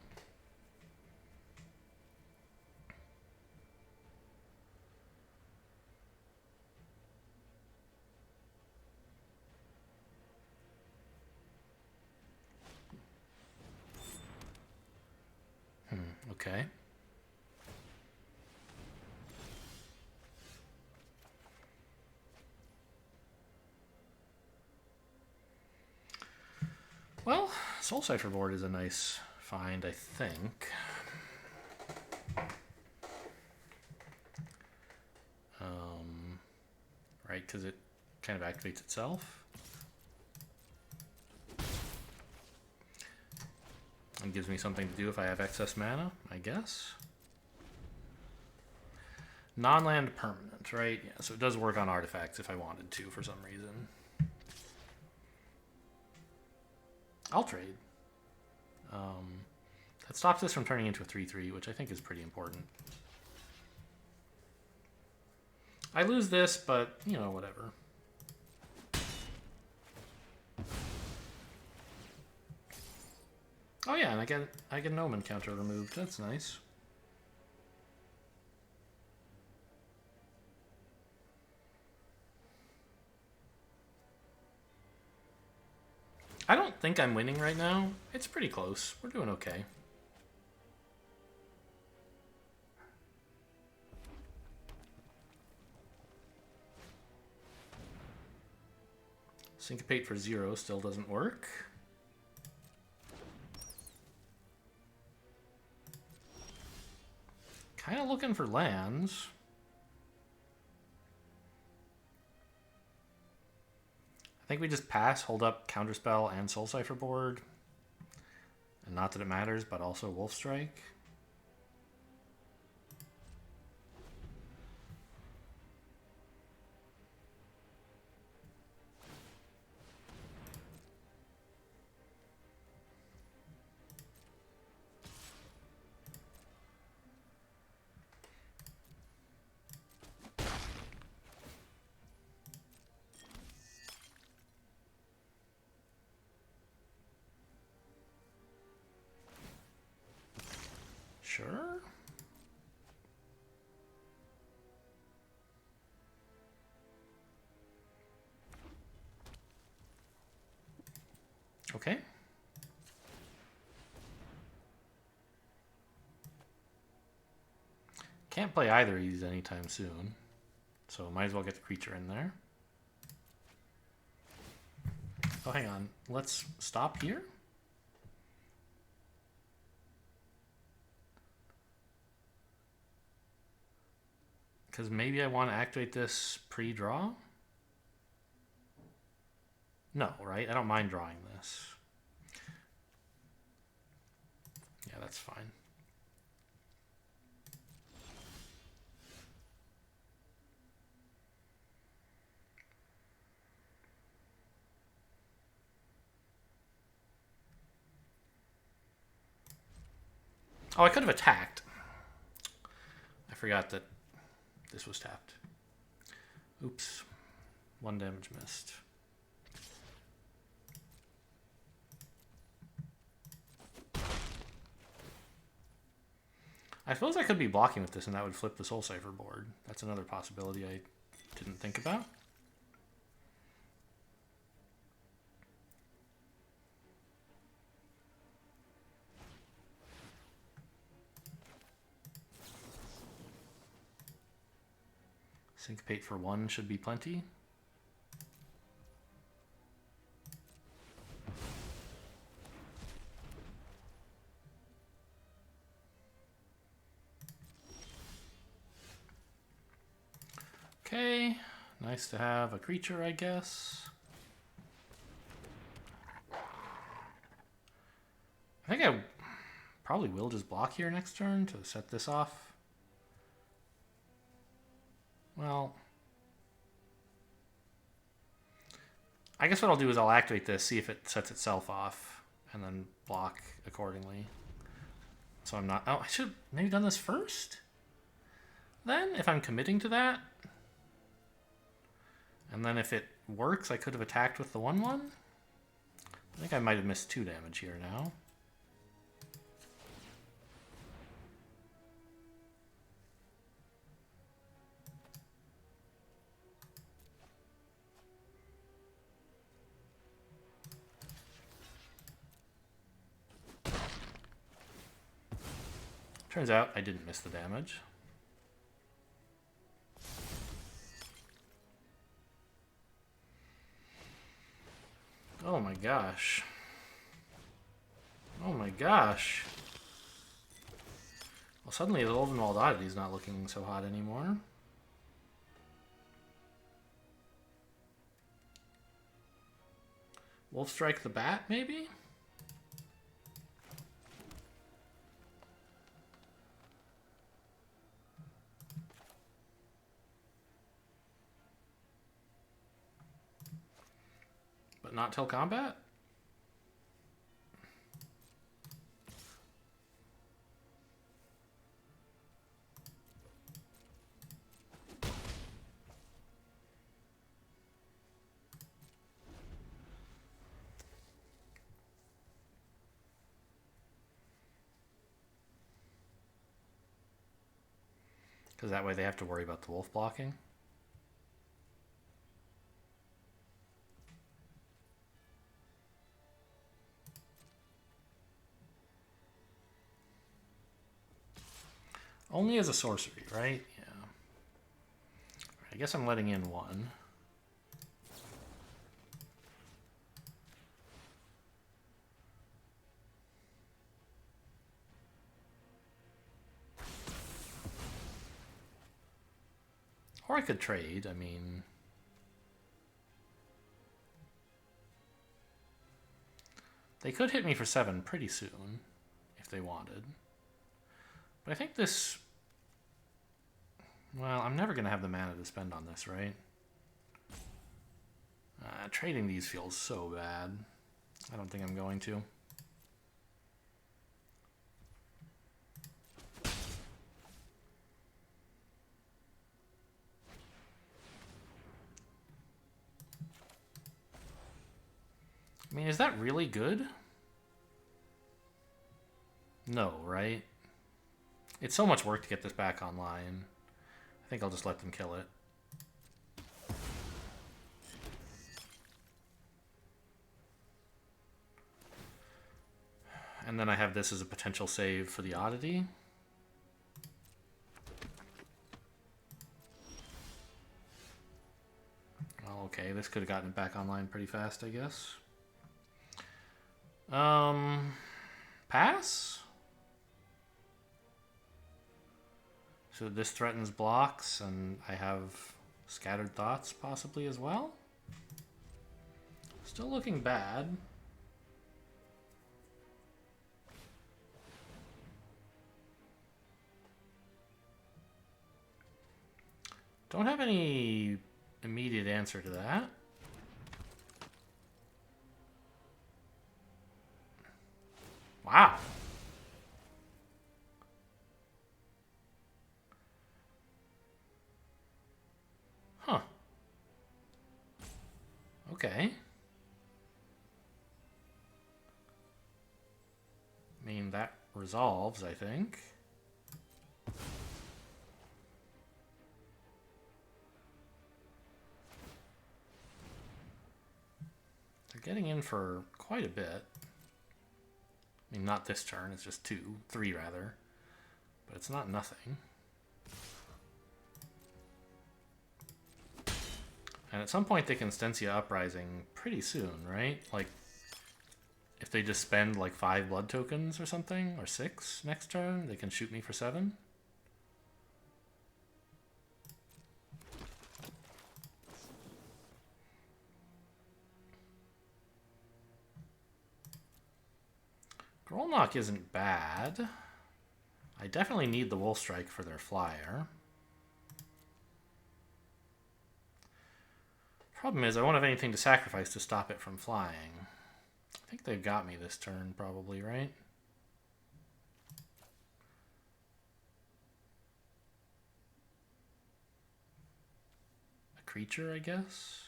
Okay. Well, Soul Cipher board is a nice find, I think. Right, because it kind of activates itself. And gives me something to do if I have excess mana, I guess. Non-land permanent, right? Yeah, so it does work on artifacts if I wanted to for some reason. I'll trade. That stops this from turning into a 3/3, which I think is pretty important. I lose this, but, you know, whatever. Oh yeah, and I get an Omen counter removed. That's nice. I don't think I'm winning right now. It's pretty close. We're doing okay. Syncopate for 0 still doesn't work. Kind of looking for lands. I think we just pass, hold up Counterspell and Soul Cipher board. And not that it matters, but also Wolf Strike. Sure. Okay. Can't play either of these anytime soon, so might as well get the creature in there. Oh, hang on. Let's stop here. Because maybe I want to activate this pre-draw? No, right? I don't mind drawing this. Yeah, that's fine. Oh, I could have attacked. I forgot that this was tapped. Oops. 1 damage missed. I suppose I could be blocking with this and that would flip the Soul Cipher board. That's another possibility I didn't think about. Syncopate for 1 should be plenty. Okay, nice to have a creature, I guess. I think I probably will just block here next turn to set this off. Well, I guess what I'll do is I'll activate this, see if it sets itself off, and then block accordingly. So I'm not... Oh, I should have maybe done this first? Then, if I'm committing to that. And then if it works, I could have attacked with the 1/1. I think I might have missed 2 damage here now. Turns out I didn't miss the damage. Oh my gosh. Oh my gosh. Well, suddenly the Ulvenwald Oddity is not looking so hot anymore. Wolf Strike the Bat, maybe? But not till combat? Because that way they have to worry about the wolf blocking. Only as a sorcery, right? Yeah. I guess I'm letting in 1. Or I could trade, I mean... They could hit me for 7 pretty soon, if they wanted. But I think this... Well, I'm never going to have the mana to spend on this, right? Trading these feels so bad. I don't think I'm going to. I mean, is that really good? No, right? It's so much work to get this back online. I think I'll just let them kill it. And then I have this as a potential save for the oddity. Well, okay, this could have gotten it back online pretty fast, I guess. Pass? So this threatens blocks, and I have Scattered Thoughts possibly as well. Still looking bad. Don't have any immediate answer to that. Wow. Huh. Okay. I mean, that resolves, I think. They're getting in for quite a bit. I mean, not this turn, it's just 3 rather. But it's not nothing. And at some point they can Stencia Uprising pretty soon, right? Like, if they just spend like 5 blood tokens or something, or 6 next turn, they can shoot me for 7. Grolnok isn't bad. I definitely need the Wolf Strike for their flyer. Problem is, I won't have anything to sacrifice to stop it from flying. I think they've got me this turn, probably, right? A creature, I guess?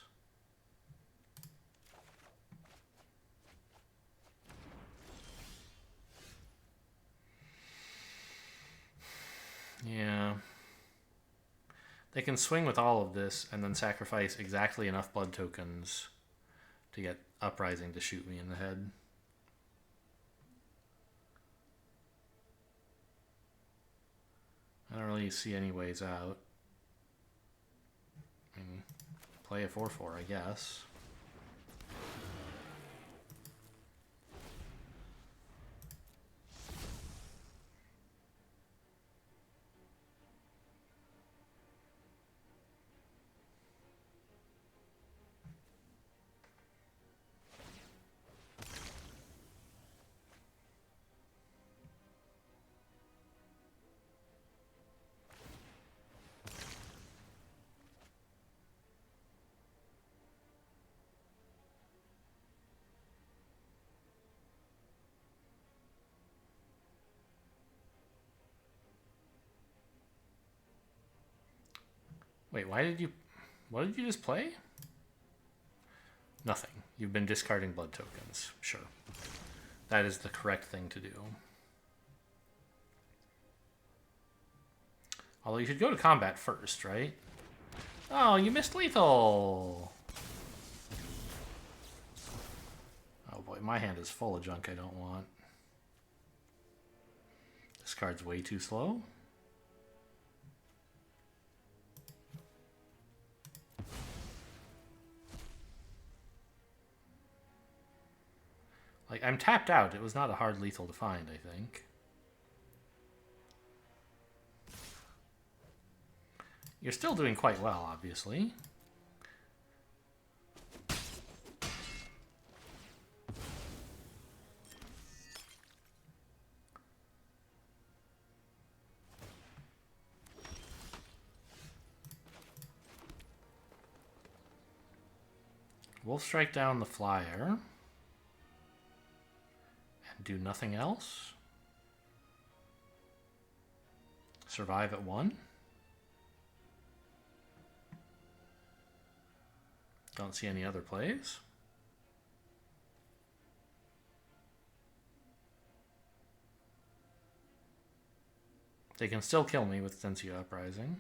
Yeah. They can swing with all of this and then sacrifice exactly enough blood tokens to get Uprising to shoot me in the head. I don't really see any ways out. I mean, play a 4/4, I guess. Wait, what did you just play? Nothing. You've been discarding blood tokens. Sure. That is the correct thing to do. Although you should go to combat first, right? Oh, you missed lethal! Oh boy, my hand is full of junk I don't want. This card's way too slow. Like, I'm tapped out. It was not a hard lethal to find, I think. You're still doing quite well, obviously. We'll strike down the flyer. Do nothing else. Survive at 1. Don't see any other plays. They can still kill me with Stencia Uprising.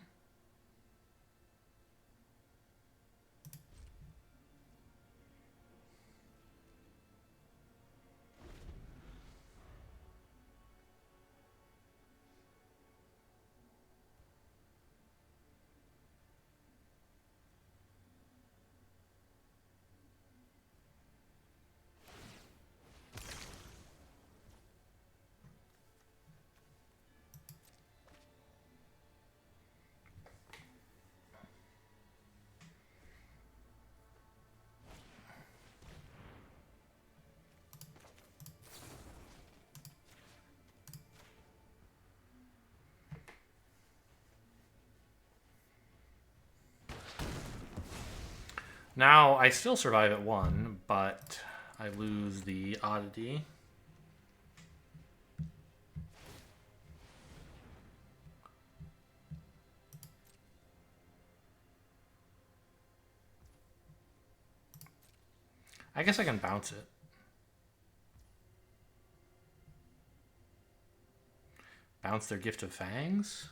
Now, I still survive at 1, but I lose the oddity. I guess I can bounce it. Bounce their Gift of Fangs?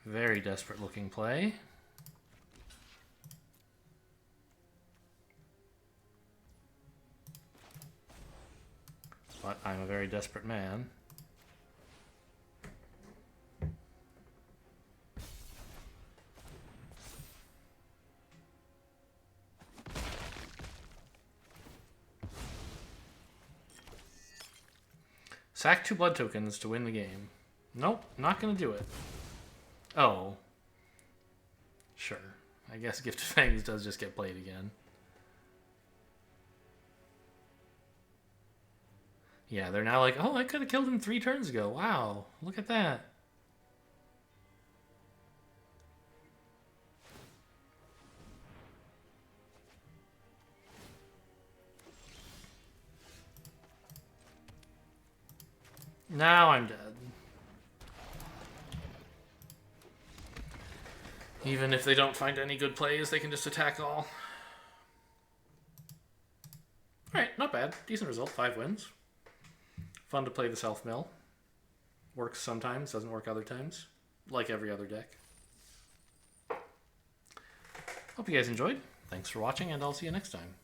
Very desperate looking play. But I'm a very desperate man. Sack 2 blood tokens to win the game. Nope, not gonna do it. Oh. Sure. I guess Gift of Fangs does just get played again. Yeah, they're now like, oh, I could have killed him 3 turns ago. Wow, look at that. Now I'm dead. Even if they don't find any good plays, they can just attack all. Alright, not bad. Decent result. 5 wins. Fun to play the self-mill. Works sometimes, doesn't work other times. Like every other deck. Hope you guys enjoyed. Thanks for watching, and I'll see you next time.